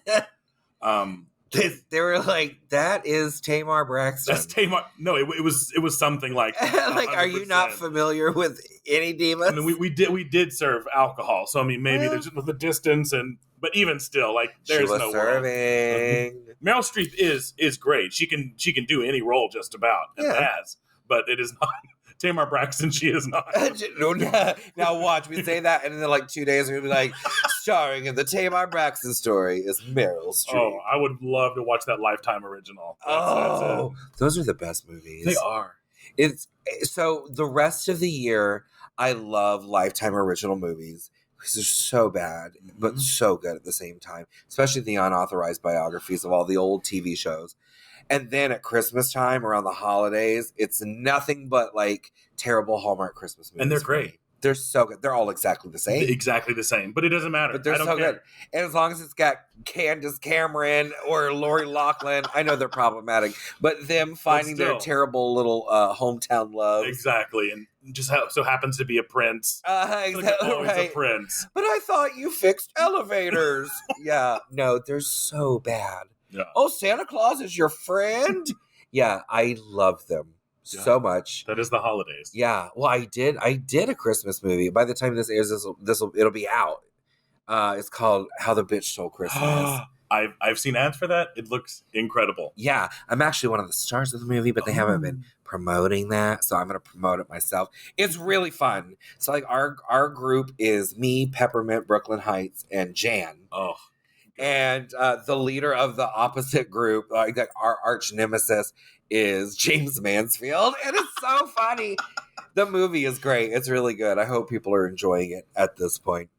Speaker 1: They were like, that is Tamar Braxton.
Speaker 2: That's Tamar. No, it was something like.
Speaker 1: Like, are you not familiar with any divas?
Speaker 2: I mean, we did serve alcohol, so I mean, maybe there's just the distance, but even still, like, there's
Speaker 1: she was
Speaker 2: no
Speaker 1: serving.
Speaker 2: Meryl Streep is great. She can do any role just about and has, but it is not. Tamar Braxton, she is not.
Speaker 1: Now watch, we say that, and then like 2 days, we'll be like, starring in the Tamar Braxton story is Meryl Streep.
Speaker 2: Oh, I would love to watch that Lifetime original. That's
Speaker 1: those are the best movies.
Speaker 2: They are.
Speaker 1: So the rest of the year, I love Lifetime original movies because they're so bad, but so good at the same time, especially the unauthorized biographies of all the old TV shows. And then at Christmas time, around the holidays, it's nothing but like terrible Hallmark Christmas movies.
Speaker 2: And they're great.
Speaker 1: They're so good. They're all exactly the same.
Speaker 2: Exactly the same. But it doesn't matter.
Speaker 1: But they're so good. And as long as it's got Candace Cameron or Lori Loughlin, I know they're problematic. But them finding their terrible little hometown love.
Speaker 2: Exactly. And just so happens to be a prince.
Speaker 1: Exactly.
Speaker 2: Always a prince.
Speaker 1: But I thought you fixed elevators. Yeah. No, they're so bad.
Speaker 2: Yeah.
Speaker 1: Oh, Santa Claus is your friend? Yeah, I love them so much.
Speaker 2: That is the holidays.
Speaker 1: Yeah. Well, I did a Christmas movie. By the time this airs, it'll be out. It's called How the Bitch Stole Christmas.
Speaker 2: I've seen ads for that. It looks incredible.
Speaker 1: Yeah, I'm actually one of the stars of the movie, but they haven't been promoting that, so I'm going to promote it myself. It's really fun. So like our group is me, Peppermint, Brooklyn Heights, and Jan.
Speaker 2: Oh.
Speaker 1: And the leader of the opposite group, like our arch nemesis, is James Mansfield. And it's so funny. The movie is great. It's really good. I hope people are enjoying it at this point.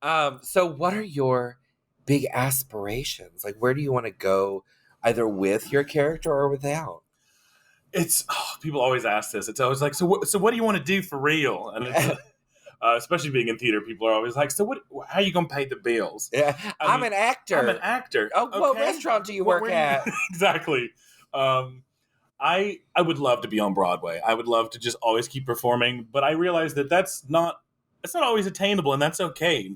Speaker 1: So what are your big aspirations? Like, where do you want to go, either with your character or without?
Speaker 2: People always ask this. It's always like, so what do you want to do for real? And it's especially being in theater, people are always like, so how are you going to pay the bills?
Speaker 1: Yeah, I'm an actor.
Speaker 2: I'm an actor.
Speaker 1: Oh, okay. What restaurant do you work at?
Speaker 2: Exactly. I would love to be on Broadway. I would love to just always keep performing, but I realize that that's not always attainable, and that's okay.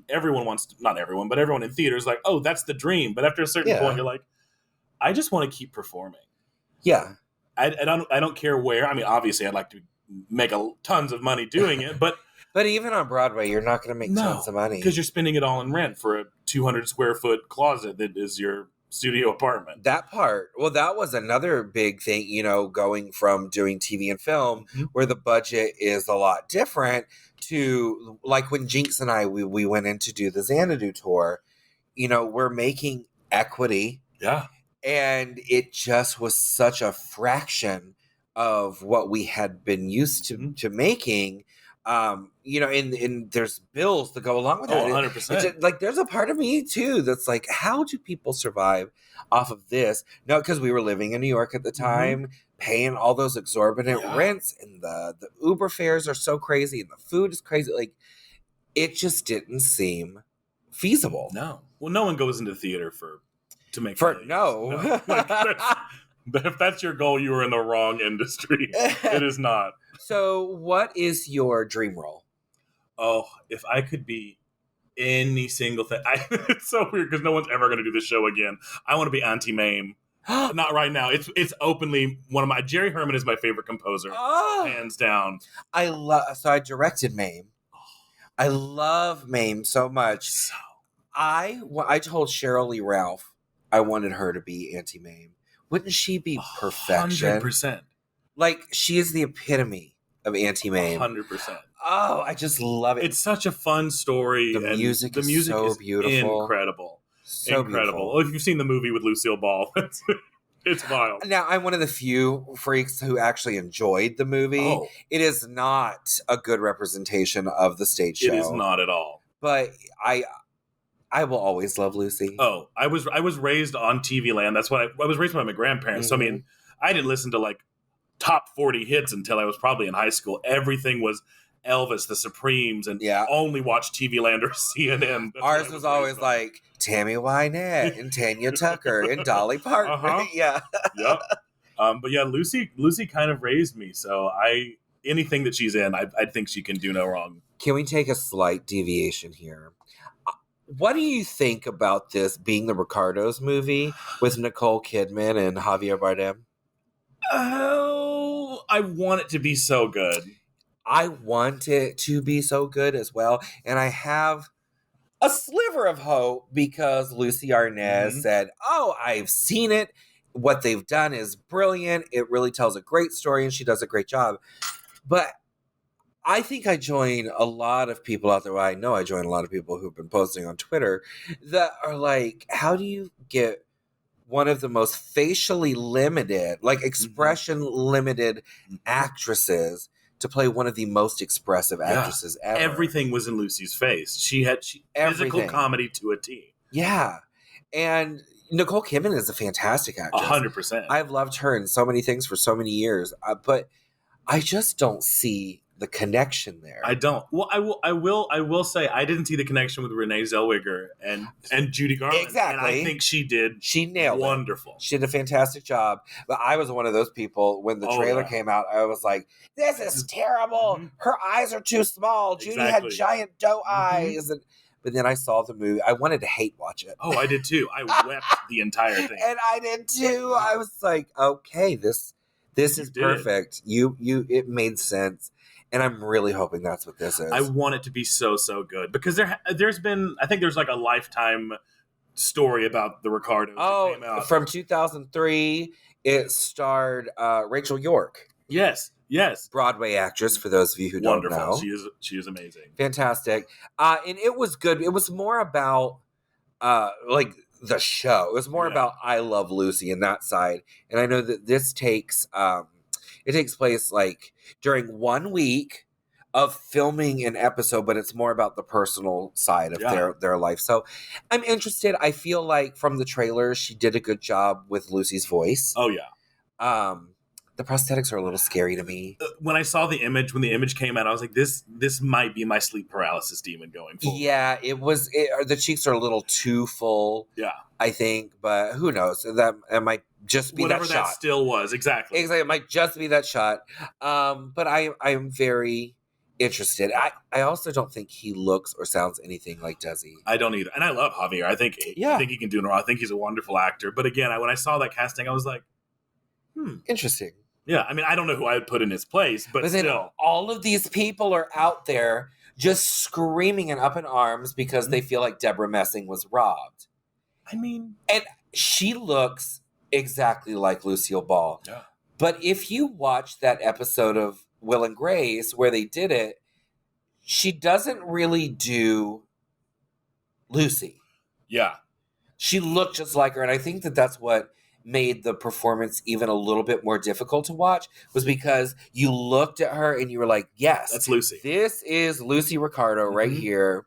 Speaker 2: Not everyone, but everyone in theater is like, oh, that's the dream. But after a certain point, you're like, I just want to keep performing.
Speaker 1: Yeah.
Speaker 2: I don't care where. I mean, obviously, I'd like to make tons of money doing it, but
Speaker 1: but even on Broadway, you're not going to make tons of money
Speaker 2: because you're spending it all in rent for a 200 square foot closet that is your studio apartment.
Speaker 1: That part. Well, that was another big thing, going from doing TV and film, where the budget is a lot different, to like when Jinx and I we went in to do the Xanadu tour. We're making equity.
Speaker 2: Yeah.
Speaker 1: And it just was such a fraction of what we had been used to making. And there's bills that go along with that.
Speaker 2: 100%.
Speaker 1: Like, there's a part of me too that's like, how do people survive off of this? No, because we were living in New York at the time, paying all those exorbitant rents, and the Uber fares are so crazy, and the food is crazy. Like, it just didn't seem feasible.
Speaker 2: No. Well, no one goes into theater to make
Speaker 1: money. No.
Speaker 2: If that's your goal, you are in the wrong industry. It is not.
Speaker 1: So what is your dream role?
Speaker 2: Oh, if I could be any single thing. It's so weird because no one's ever going to do this show again. I want to be Auntie Mame. Not right now. It's openly one of my... Jerry Herman is my favorite composer. Hands down.
Speaker 1: So I directed Mame. I love Mame so much.
Speaker 2: So.
Speaker 1: I told Cheryl Lee Ralph I wanted her to be Auntie Mame. Wouldn't she be perfection?
Speaker 2: 100%.
Speaker 1: Like, she is the epitome of Auntie Mame.
Speaker 2: 100%.
Speaker 1: Oh, I just love it.
Speaker 2: It's such a fun story.
Speaker 1: The music is so beautiful.
Speaker 2: Incredible.
Speaker 1: So
Speaker 2: incredible.
Speaker 1: Beautiful.
Speaker 2: If you've seen the movie with Lucille Ball, it's wild.
Speaker 1: Now, I'm one of the few freaks who actually enjoyed the movie.
Speaker 2: Oh.
Speaker 1: It is not a good representation of the stage show.
Speaker 2: It is not at all.
Speaker 1: But I will always love Lucy.
Speaker 2: Oh, I was raised on TV Land. That's what I was raised by my grandparents. So I mean, I didn't listen to like top 40 hits until I was probably in high school. Everything was Elvis, the Supremes, and only watched TV Land or CNN. That's
Speaker 1: Ours was always like Tammy Wynette and Tanya Tucker and Dolly Parton. Yeah.
Speaker 2: Yep. But yeah, Lucy kind of raised me. So anything that she's in, I think she can do no wrong.
Speaker 1: Can we take a slight deviation here? What do you think about this being the Ricardos movie with Nicole Kidman and Javier Bardem?
Speaker 2: Oh, I want it to be so good.
Speaker 1: I want it to be so good as well. And I have a sliver of hope because Lucy Arnaz said, I've seen it. What they've done is brilliant. It really tells a great story and she does a great job. But I think I join a lot of people out there. Well, I know I join a lot of people who've been posting on Twitter that are like, how do you get one of the most facially limited, like expression limited actresses to play one of the most expressive actresses ever.
Speaker 2: Everything was in Lucy's face. She had physical comedy to a T.
Speaker 1: Yeah. And Nicole Kidman is a fantastic actress.
Speaker 2: 100%.
Speaker 1: I've loved her in so many things for so many years, but I just don't see the connection there.
Speaker 2: I don't. Well, I will say I didn't see the connection with Renee Zellweger and Judy Garland.
Speaker 1: Exactly.
Speaker 2: And I think she
Speaker 1: nailed
Speaker 2: wonderful.
Speaker 1: She did a fantastic job. But I was one of those people when the trailer came out, I was like, this is terrible. Mm-hmm. Her eyes are too small. Judy had giant doe eyes. But then I saw the movie. I wanted to hate watch it.
Speaker 2: Oh, I did too. I wept the entire thing.
Speaker 1: And I did too. I was like, okay, this is perfect. It made sense. And I'm really hoping that's what this is.
Speaker 2: I want it to be so good because there's been, I think there's like a Lifetime story about the Ricardos.
Speaker 1: Oh, that came out. From 2003, it starred Rachel York.
Speaker 2: Yes.
Speaker 1: Broadway actress, for those of you who don't know.
Speaker 2: She is amazing.
Speaker 1: Fantastic. And it was good. It was more about like the show. It was more about I Love Lucy and that side. And I know that this takes it takes place like during 1 week of filming an episode, but it's more about the personal side of their life. So I'm interested. I feel like from the trailer, she did a good job with Lucy's voice.
Speaker 2: Oh, yeah.
Speaker 1: The prosthetics are a little scary to me.
Speaker 2: When I saw the image, when the image came out, I was like, this might be my sleep paralysis demon going forward.
Speaker 1: Yeah, the cheeks are a little too full.
Speaker 2: Yeah.
Speaker 1: I think, but who knows? It might just be
Speaker 2: whatever
Speaker 1: that shot.
Speaker 2: That still was, exactly.
Speaker 1: Exactly, it might just be that shot. But I'm very interested. I also don't think he looks or sounds anything like Desi.
Speaker 2: I don't either. And I love Javier. I think he can do it. I think he's a wonderful actor. But again, when I saw that casting, I was like,
Speaker 1: interesting.
Speaker 2: Yeah, I mean, I don't know who I would put in his place, but still.
Speaker 1: Then all of these people are out there just screaming and up in arms because they feel like Deborah Messing was robbed.
Speaker 2: I mean...
Speaker 1: And she looks exactly like Lucille Ball.
Speaker 2: Yeah.
Speaker 1: But if you watch that episode of Will and Grace where they did it, she doesn't really do Lucy.
Speaker 2: Yeah.
Speaker 1: She looked just like her, and I think that that's what made the performance even a little bit more difficult to watch, was because you looked at her and you were like, yes,
Speaker 2: that's Lucy.
Speaker 1: This is Lucy Ricardo right here.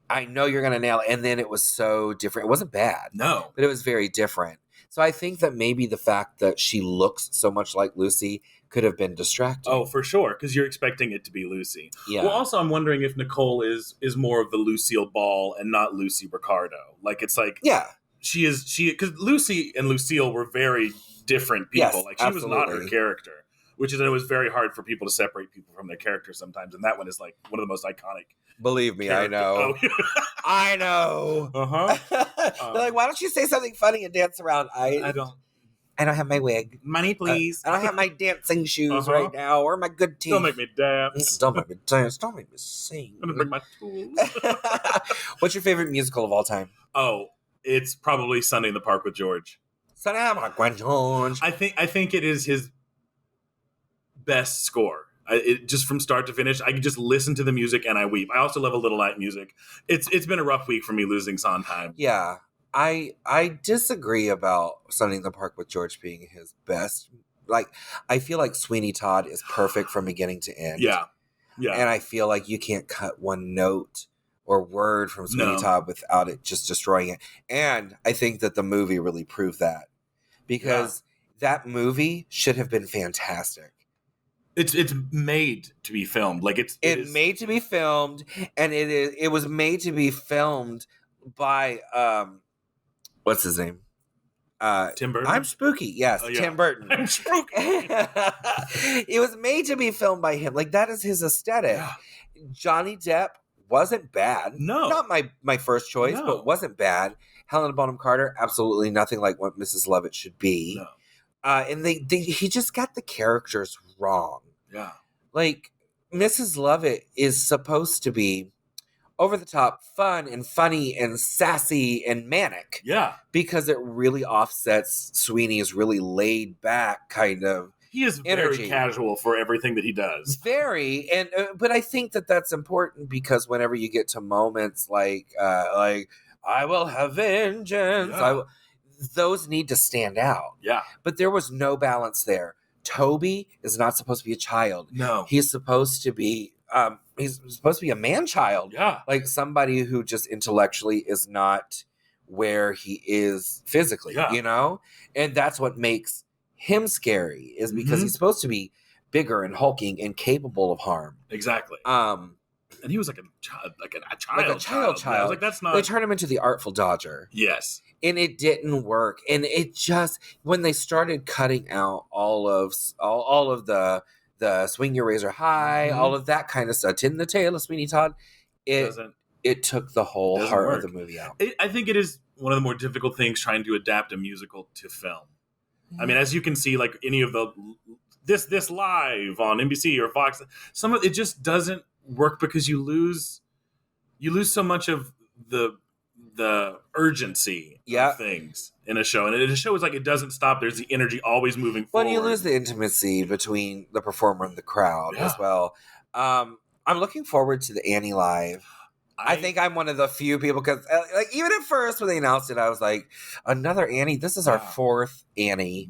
Speaker 1: I know you're going to nail it. And then it was so different. It wasn't bad.
Speaker 2: No.
Speaker 1: But it was very different. So I think that maybe the fact that she looks so much like Lucy could have been distracting.
Speaker 2: Oh, for sure, because you're expecting it to be Lucy.
Speaker 1: Yeah.
Speaker 2: Well, also, I'm wondering if Nicole is more of the Lucille Ball and not Lucy Ricardo. Like, it's like...
Speaker 1: Yeah.
Speaker 2: She because Lucy and Lucille were very different people.
Speaker 1: Yes,
Speaker 2: like, she was not her character, which is, it was very hard for people to separate people from their characters sometimes. And that one is like one of the most iconic.
Speaker 1: Believe me, characters. I know. Oh. I know. They're like, why don't you say something funny and dance around? I don't have my wig.
Speaker 2: Money, please.
Speaker 1: I don't have my dancing shoes right now, or my good teeth.
Speaker 2: Don't make me dance.
Speaker 1: Don't make me dance. Don't make me sing.
Speaker 2: I'm gonna bring my tools.
Speaker 1: What's your favorite musical of all time?
Speaker 2: Oh, it's probably Sunday in the Park with George.
Speaker 1: Sunday in the Park with George.
Speaker 2: I think it is his best score. Just from start to finish, I can just listen to the music and I weep. I also love a little light music. It's been a rough week for me losing Sondheim.
Speaker 1: Yeah. I disagree about Sunday in the Park with George being his best. Like, I feel like Sweeney Todd is perfect from beginning to end.
Speaker 2: Yeah.
Speaker 1: And I feel like you can't cut one note or word from Sweeney Todd without it just destroying it. And I think that the movie really proved that. Because that movie should have been fantastic.
Speaker 2: It's made to be filmed. Like it's
Speaker 1: made to be filmed, and it was made to be filmed by what's his name?
Speaker 2: Tim Burton.
Speaker 1: I'm spooky. Yes, Tim Burton.
Speaker 2: I'm spooky.
Speaker 1: It was made to be filmed by him. Like, that is his aesthetic.
Speaker 2: Yeah.
Speaker 1: Johnny Depp wasn't bad.
Speaker 2: No,
Speaker 1: not my first choice, but wasn't bad. Helena Bonham Carter, absolutely nothing like what Mrs. Lovett should be.
Speaker 2: No.
Speaker 1: And he just got the characters wrong.
Speaker 2: Yeah.
Speaker 1: Like, Mrs. Lovett is supposed to be over the top, fun and funny and sassy and manic.
Speaker 2: Yeah.
Speaker 1: Because it really offsets Sweeney's really laid back kind of
Speaker 2: He is
Speaker 1: energy.
Speaker 2: Very casual for everything that he does.
Speaker 1: Very. And but I think that that's important because whenever you get to moments like I will have vengeance, those need to stand out.
Speaker 2: Yeah.
Speaker 1: But there was no balance there. Toby is not supposed to be a child.
Speaker 2: No.
Speaker 1: He's supposed to be a man-child.
Speaker 2: Yeah.
Speaker 1: Like somebody who just intellectually is not where he is physically,
Speaker 2: Yeah.
Speaker 1: you know? And that's what makes him scary, is because he's supposed to be bigger and hulking and capable of harm.
Speaker 2: Exactly. And he was like a child.
Speaker 1: I was like, that's not. They turned him into the Artful Dodger.
Speaker 2: Yes.
Speaker 1: And it didn't work. And it just, when they started cutting out all of the Swing Your Razor High, all of that kind of stuff, Tin the Tail of Sweeney Todd, it took the whole heart of the movie out.
Speaker 2: I think it is one of the more difficult things trying to adapt a musical to film. I mean, as you can see, like any of the this live on NBC or Fox, some of it just doesn't work because you lose so much of the urgency of things in a show. And a show is like, it doesn't stop. There's the energy always moving forward.
Speaker 1: Well, you lose the intimacy between the performer and the crowd as well. I'm looking forward to the Annie Live. I think I'm one of the few people, because like even at first when they announced it, I was like, another Annie? This is our fourth Annie.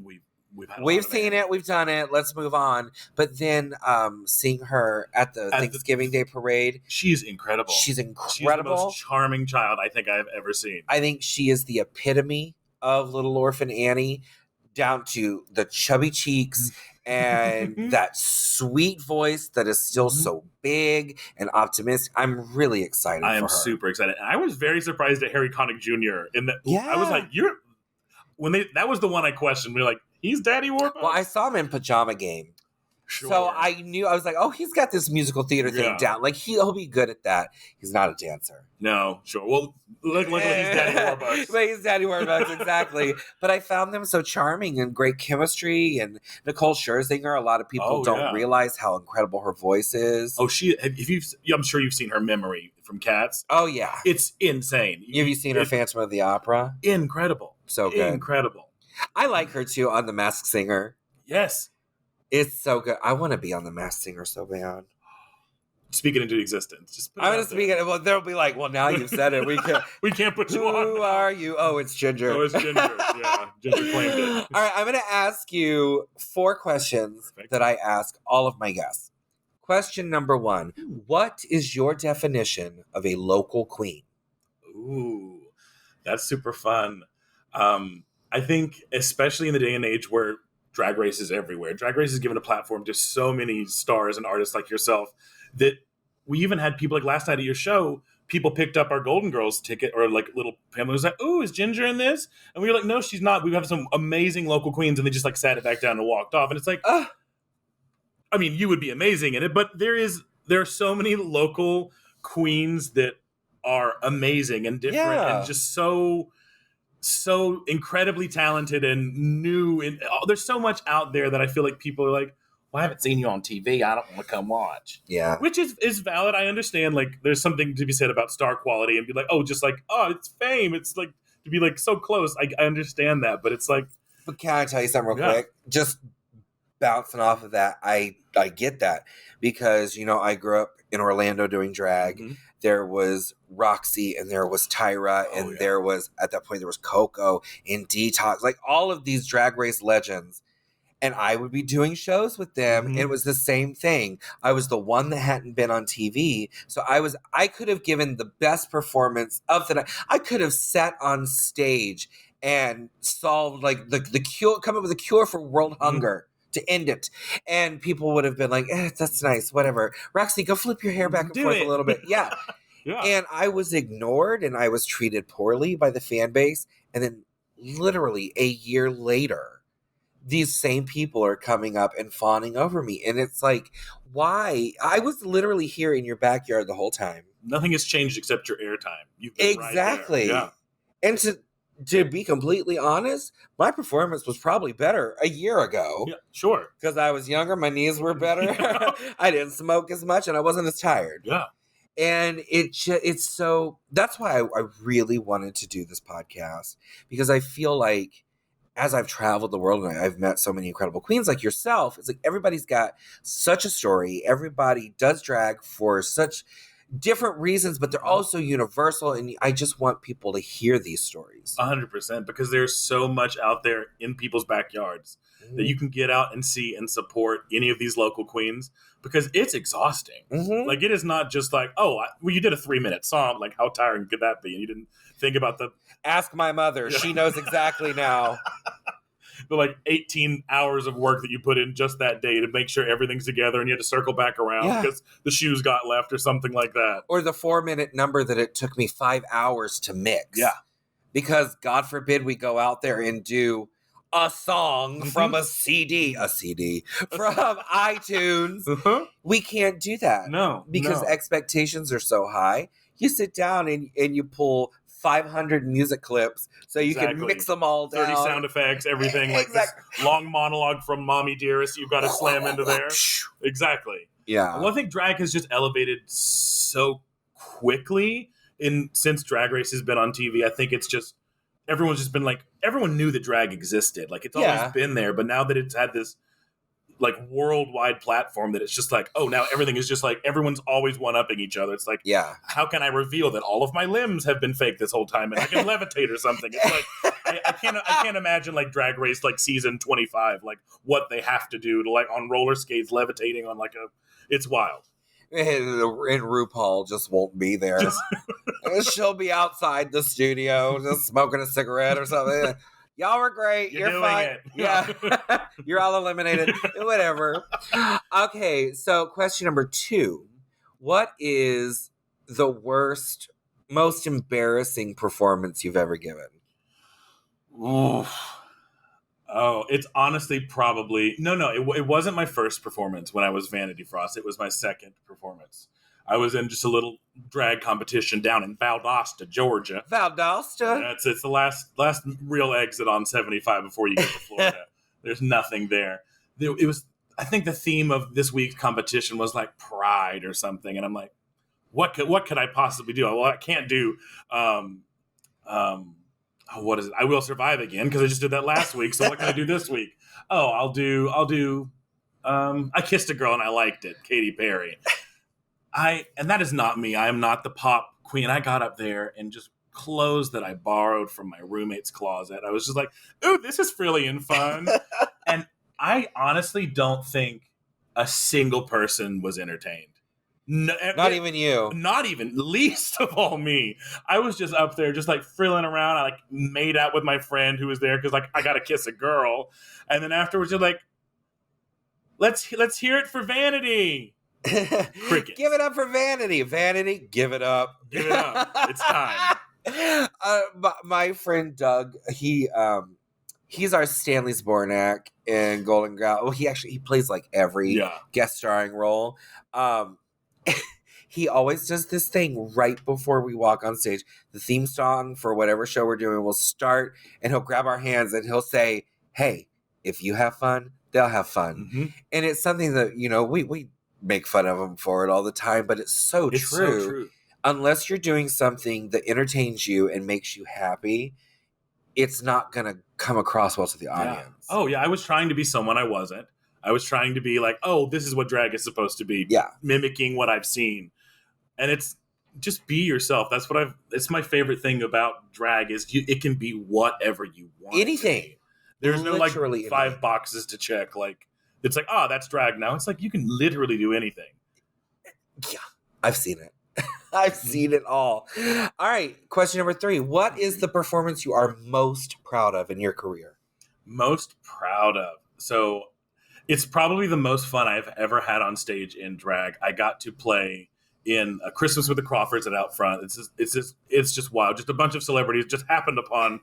Speaker 1: We've seen it. We've done it. Let's move on. But then seeing her at the Thanksgiving Day parade.
Speaker 2: She's incredible.
Speaker 1: She's the
Speaker 2: most charming child I think I've ever seen.
Speaker 1: I think she is the epitome of Little Orphan Annie, down to the chubby cheeks and that sweet voice that is still so big and optimistic. I'm really excited for her. I am
Speaker 2: super excited. And I was very surprised at Harry Connick Jr. I was like, that was the one I questioned. We were like, he's Daddy Warbucks?
Speaker 1: Well, I saw him in Pajama Game.
Speaker 2: Sure.
Speaker 1: So I was like, oh, he's got this musical theater thing down. Like, he'll be good at that. He's not a dancer.
Speaker 2: No, sure. Well, look, he's Daddy Warbucks.
Speaker 1: But he's Daddy Warbucks, exactly. But I found them so charming and great chemistry. And Nicole Scherzinger, a lot of people don't realize how incredible her voice is.
Speaker 2: Oh, I'm sure you've seen her Memory from Cats.
Speaker 1: Oh, yeah.
Speaker 2: It's insane.
Speaker 1: Have you seen her Phantom of the Opera?
Speaker 2: Incredible.
Speaker 1: So good.
Speaker 2: Incredible.
Speaker 1: I like her, too, on The Masked Singer.
Speaker 2: Yes.
Speaker 1: It's so good. I want to be on The Masked Singer so bad.
Speaker 2: Speak it into existence.
Speaker 1: I'm going to speak it. Well, they'll be like, well, now you've said it. We
Speaker 2: can't put you on.
Speaker 1: Who are you? Oh, it's Ginger.
Speaker 2: Yeah, Ginger claimed it.
Speaker 1: All right, I'm going to ask you 4 questions that I ask all of my guests. Question number 1. What is your definition of a local queen?
Speaker 2: Ooh, that's super fun. I think, especially in the day and age where Drag Race is everywhere, Drag Race has given a platform to so many stars and artists like yourself, that we even had people like last night at your show, people picked up our Golden Girls ticket, or like little family was like, "Ooh, is Ginger in this?" And we were like, "No, she's not. We have some amazing local queens," and they just like sat it back down and walked off. And it's like, I mean, you would be amazing in it, but there are so many local queens that are amazing and different and just so incredibly talented and new. And there's so much out there that I feel like people are like, well, I haven't seen you on TV. I don't want to come watch.
Speaker 1: Yeah.
Speaker 2: Which is valid. I understand. Like, there's something to be said about star quality and be like, oh, just like, oh, it's fame. It's like to be like so close. I understand that. But it's like.
Speaker 1: But can I tell you something real quick? Just bouncing off of that. I get that because, I grew up in Orlando doing drag. Mm-hmm. There was Roxy and there was Tyra and there was, at that point, there was Coco and Detox, like all of these Drag Race legends. And I would be doing shows with them. Mm-hmm. And it was the same thing. I was the one that hadn't been on TV. So I could have given the best performance of the night. I could have sat on stage and solved like the cure, come up with a cure for world hunger. To end it. And people would have been like, that's nice, whatever. Roxy, go flip your hair back and forth a little bit. Yeah. And I was ignored and I was treated poorly by the fan base. And then literally a year later, these same people are coming up and fawning over me. And it's like, why? I was literally here in your backyard the whole time.
Speaker 2: Nothing has changed except your airtime. You've been
Speaker 1: exactly.
Speaker 2: Right
Speaker 1: there. And to be completely honest, my performance was probably better a year ago.
Speaker 2: Yeah, sure.
Speaker 1: Because I was younger, my knees were better. I didn't smoke as much, and I wasn't as tired.
Speaker 2: Yeah.
Speaker 1: And it's so, that's why I really wanted to do this podcast, because I feel like as I've traveled the world and I've met so many incredible queens like yourself, it's like everybody's got such a story. Everybody does drag for such different reasons, but they're also universal. And I just want people to hear these stories.
Speaker 2: 100%, because there's so much out there in people's backyards that you can get out and see and support any of these local queens, because it's exhausting. Like, it is not just like, oh, well, you did a 3-minute song. Like, how tiring could that be? And you didn't think about the...
Speaker 1: Ask my mother. Yeah. She knows exactly now.
Speaker 2: The like 18 hours of work that you put in just that day to make sure everything's together, and you had to circle back around because the shoes got left or something like that.
Speaker 1: Or the 4-minute number that it took me 5 hours to mix.
Speaker 2: Yeah.
Speaker 1: Because God forbid we go out there and do a song from a CD from iTunes. We can't do that.
Speaker 2: No.
Speaker 1: Because expectations are so high. You sit down and you pull 500 music clips so you can mix them all down.
Speaker 2: 30 sound effects, everything. Like this long monologue from Mommy Dearest you've got to slam into there. Exactly.
Speaker 1: Yeah.
Speaker 2: Well, I think drag has just elevated so quickly since Drag Race has been on TV. I think it's just, everyone's just been like, everyone knew that drag existed. Like, it's always been there, but now that it's had this like worldwide platform, that it's just like, oh, now everything is just like, everyone's always one-upping each other. It's like, how can I reveal that all of my limbs have been fake this whole time and I can levitate or something? It's like, I can't imagine like Drag Race, like season 25, like what they have to do to, like, on roller skates, levitating on like it's wild.
Speaker 1: And RuPaul just won't be there. She'll be outside the studio just smoking a cigarette or something. Y'all were great. You're fine. Yeah. You're all eliminated. Whatever. Okay, so question number 2. What is the worst, most embarrassing performance you've ever given?
Speaker 2: Oof. Oh, it's honestly probably... No, it wasn't my first performance when I was Vanity Frost. It was my second performance. I was in just a little drag competition down in Valdosta, Georgia.
Speaker 1: Valdosta?
Speaker 2: Yeah, it's the last real exit on 75 before you get to Florida. There's nothing there. It was, I think the theme of this week's competition was like pride or something, and I'm like, what could I possibly do? Well, I can't do what is it? I Will Survive Again, because I just did that last week. So what can I do this week? Oh, I'll do I Kissed a Girl and I Liked It, Katy Perry. And that is not me. I am not the pop queen. I got up there and just clothes that I borrowed from my roommate's closet. I was just like, ooh, this is frilly and fun. And I honestly don't think a single person was entertained.
Speaker 1: Not even you.
Speaker 2: Not even, least of all me. I was just up there just like frilling around. I like made out with my friend who was there because like I got to kiss a girl. And then afterwards you're like, let's hear it for Vanity. Crickets.
Speaker 1: Give it up for Vanity. Vanity, give it up.
Speaker 2: Give it up. It's time.
Speaker 1: My friend Doug, he's our Stanley Zbornak in Golden Girl. Well, he plays like every guest starring role. He always does this thing right before we walk on stage. The theme song for whatever show we're doing will start, and he'll grab our hands and he'll say, "Hey, if you have fun, they'll have fun." Mm-hmm. And it's something that, we make fun of him for it all the time, but it's so true. Unless you're doing something that entertains you and makes you happy, it's not going to come across well to the audience.
Speaker 2: Oh, yeah. I was trying to be someone I wasn't. I was trying to be like, oh, this is what drag is supposed to be.
Speaker 1: Yeah.
Speaker 2: Mimicking what I've seen. And it's just be yourself. It's my favorite thing about drag is it can be whatever you want.
Speaker 1: Anything.
Speaker 2: There's
Speaker 1: literally
Speaker 2: no 5 boxes to check. Like, it's like, that's drag now. It's like, you can literally do anything.
Speaker 1: Yeah. I've seen it. I've seen it all. All right. Question number 3. What is the performance you are most proud of in your career?
Speaker 2: Most proud of. So it's probably the most fun I've ever had on stage in drag. I got to play in A Christmas with the Crawfords at Out Front. It's just wild. Just a bunch of celebrities just happened upon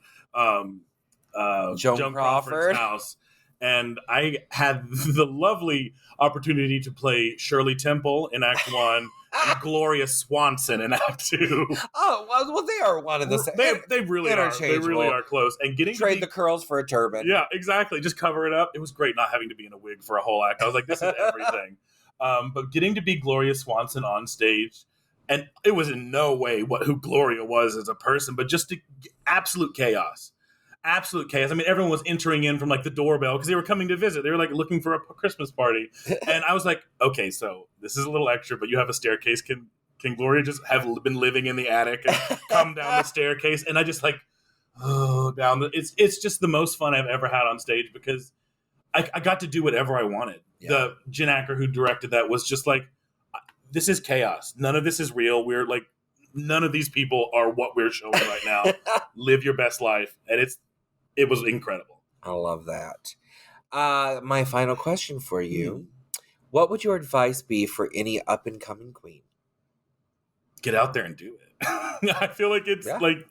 Speaker 2: Joan Crawford's house. And I had the lovely opportunity to play Shirley Temple in Act 1 and Gloria Swanson in Act 2.
Speaker 1: Oh, well, they are one of the same.
Speaker 2: They really are. They really are close. And
Speaker 1: trade the curls for a turban.
Speaker 2: Yeah, exactly. Just cover it up. It was great not having to be in a wig for a whole act. I was like, this is everything. But getting to be Gloria Swanson on stage, and it was in no way who Gloria was as a person, but just absolute chaos. Absolute chaos. I mean, everyone was entering in from like the doorbell because they were coming to visit. They were like looking for a Christmas party. And I was like, okay, so this is a little extra, but you have a staircase. Can can Gloria just have been living in the attic and come down the staircase? And I just like, it's just the most fun I've ever had on stage because I got to do whatever I wanted. Yeah. The Jen Acker who directed that was just like, this is chaos. None of this is real. We're like, none of these people are what we're showing right now. Live your best life. And it was incredible.
Speaker 1: I love that. My final question for you. What would your advice be for any up-and-coming queen?
Speaker 2: Get out there and do it. I feel like it's like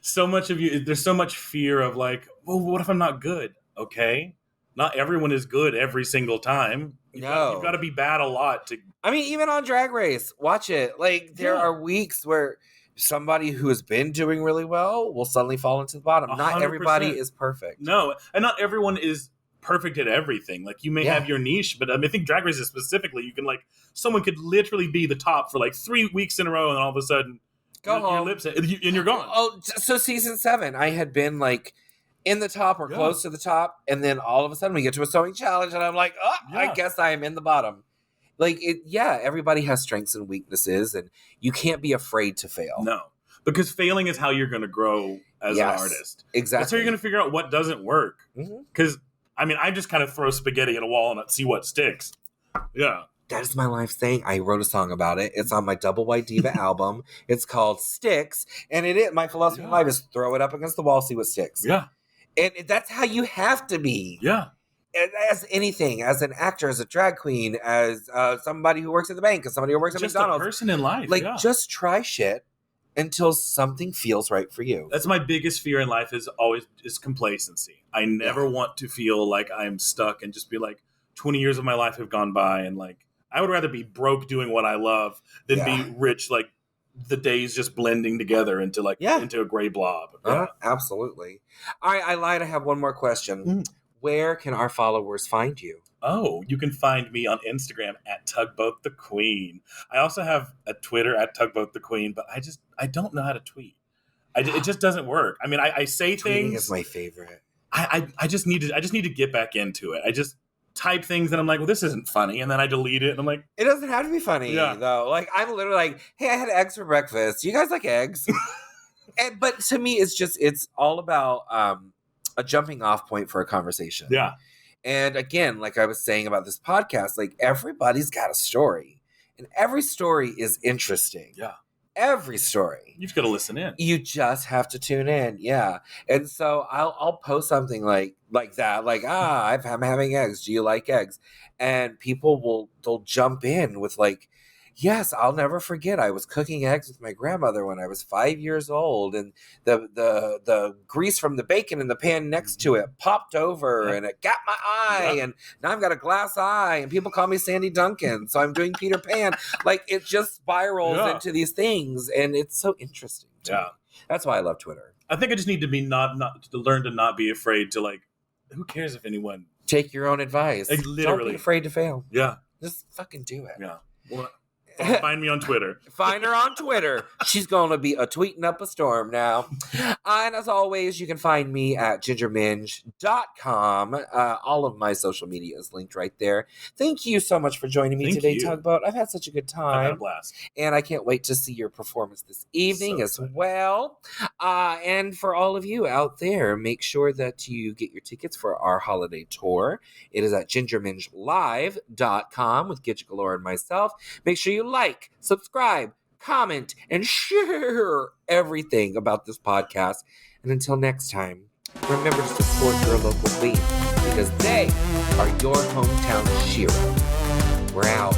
Speaker 2: so much of you, there's so much fear of like, well, what if I'm not good? Okay. Not everyone is good every single time. You've got to be bad a lot to.
Speaker 1: I mean, even on Drag Race, watch it. Like there are weeks where somebody who has been doing really well will suddenly fall into the bottom. 100%. Not everybody is perfect.
Speaker 2: No, and not everyone is perfect at everything. Like you may have your niche, but I mean, I think Drag Race is specifically, you can like, someone could literally be the top for like 3 weeks in a row and all of a sudden your lips and you're gone.
Speaker 1: Oh, so season 7, I had been like in the top or close to the top. And then all of a sudden we get to a sewing challenge and I'm like, I guess I am in the bottom. Like everybody has strengths and weaknesses and you can't be afraid to fail.
Speaker 2: No, because failing is how you're going to grow as an artist.
Speaker 1: Exactly.
Speaker 2: That's how you're going to figure out what doesn't work. Because I mean, I just kind of throw spaghetti at a wall and see what sticks. Yeah.
Speaker 1: That is my life thing. I wrote a song about it. It's on my Double White Diva album. It's called Sticks. And my philosophy of life is throw it up against the wall, see what sticks.
Speaker 2: Yeah.
Speaker 1: And that's how you have to be.
Speaker 2: Yeah.
Speaker 1: As anything, as an actor, as a drag queen, as somebody who works at the bank, as somebody who works at McDonald's.
Speaker 2: Just a person in life.
Speaker 1: Like, just try shit until something feels right for you.
Speaker 2: That's my biggest fear in life is complacency. I never want to feel like I'm stuck and just be like 20 years of my life have gone by and like I would rather be broke doing what I love than be rich like the days just blending together into like into a gray blob.
Speaker 1: Absolutely. All right, I lied. I have one more question. Where can our followers find you?
Speaker 2: Oh, you can find me on Instagram at Tugboat the Queen. I also have a Twitter at Tugboat the Queen, but I don't know how to tweet. It just doesn't work. I mean, I say things.
Speaker 1: Tweeting is my favorite.
Speaker 2: I just need to get back into it. I just type things and I'm like, well, this isn't funny, and then I delete it and I'm like,
Speaker 1: it doesn't have to be funny though. Like I'm literally like, hey, I had eggs for breakfast. You guys like eggs? But to me, it's all about a jumping off point for a conversation.
Speaker 2: Yeah.
Speaker 1: And again, like I was saying about this podcast, like everybody's got a story and every story is interesting.
Speaker 2: Yeah.
Speaker 1: Every story.
Speaker 2: You've got to listen in.
Speaker 1: You just have to tune in. Yeah. And so I'll post something like that, like, I'm having eggs. Do you like eggs? And people they'll jump in with like, yes, I'll never forget. I was cooking eggs with my grandmother when I was 5 years old, and the grease from the bacon in the pan next to it popped over, and it got my eye, and now I've got a glass eye, and people call me Sandy Duncan, so I'm doing Peter Pan. Like it just spirals into these things, and it's so interesting. Me. That's why I love Twitter.
Speaker 2: I think I just need to be not to learn to not be afraid to like. Who cares if anyone
Speaker 1: take your own advice?
Speaker 2: Like, literally,
Speaker 1: don't be afraid to fail.
Speaker 2: Yeah,
Speaker 1: just fucking do it.
Speaker 2: Yeah. Well, find me on Twitter.
Speaker 1: Find her on Twitter. She's going to be tweeting up a storm now. And as always, you can find me at gingerminge.com. All of my social media is linked right there. Thank you so much for joining me today, Tugboat. I've had such a good time.
Speaker 2: I've had a blast.
Speaker 1: And I can't wait to see your performance this evening as well. And for all of you out there, make sure that you get your tickets for our holiday tour. It is at gingermingelive.com with Gitch Galore and myself. Make sure you like, subscribe, comment, and share everything about this podcast. And until next time, remember to support your local queen because they are your hometown Shira. We're out.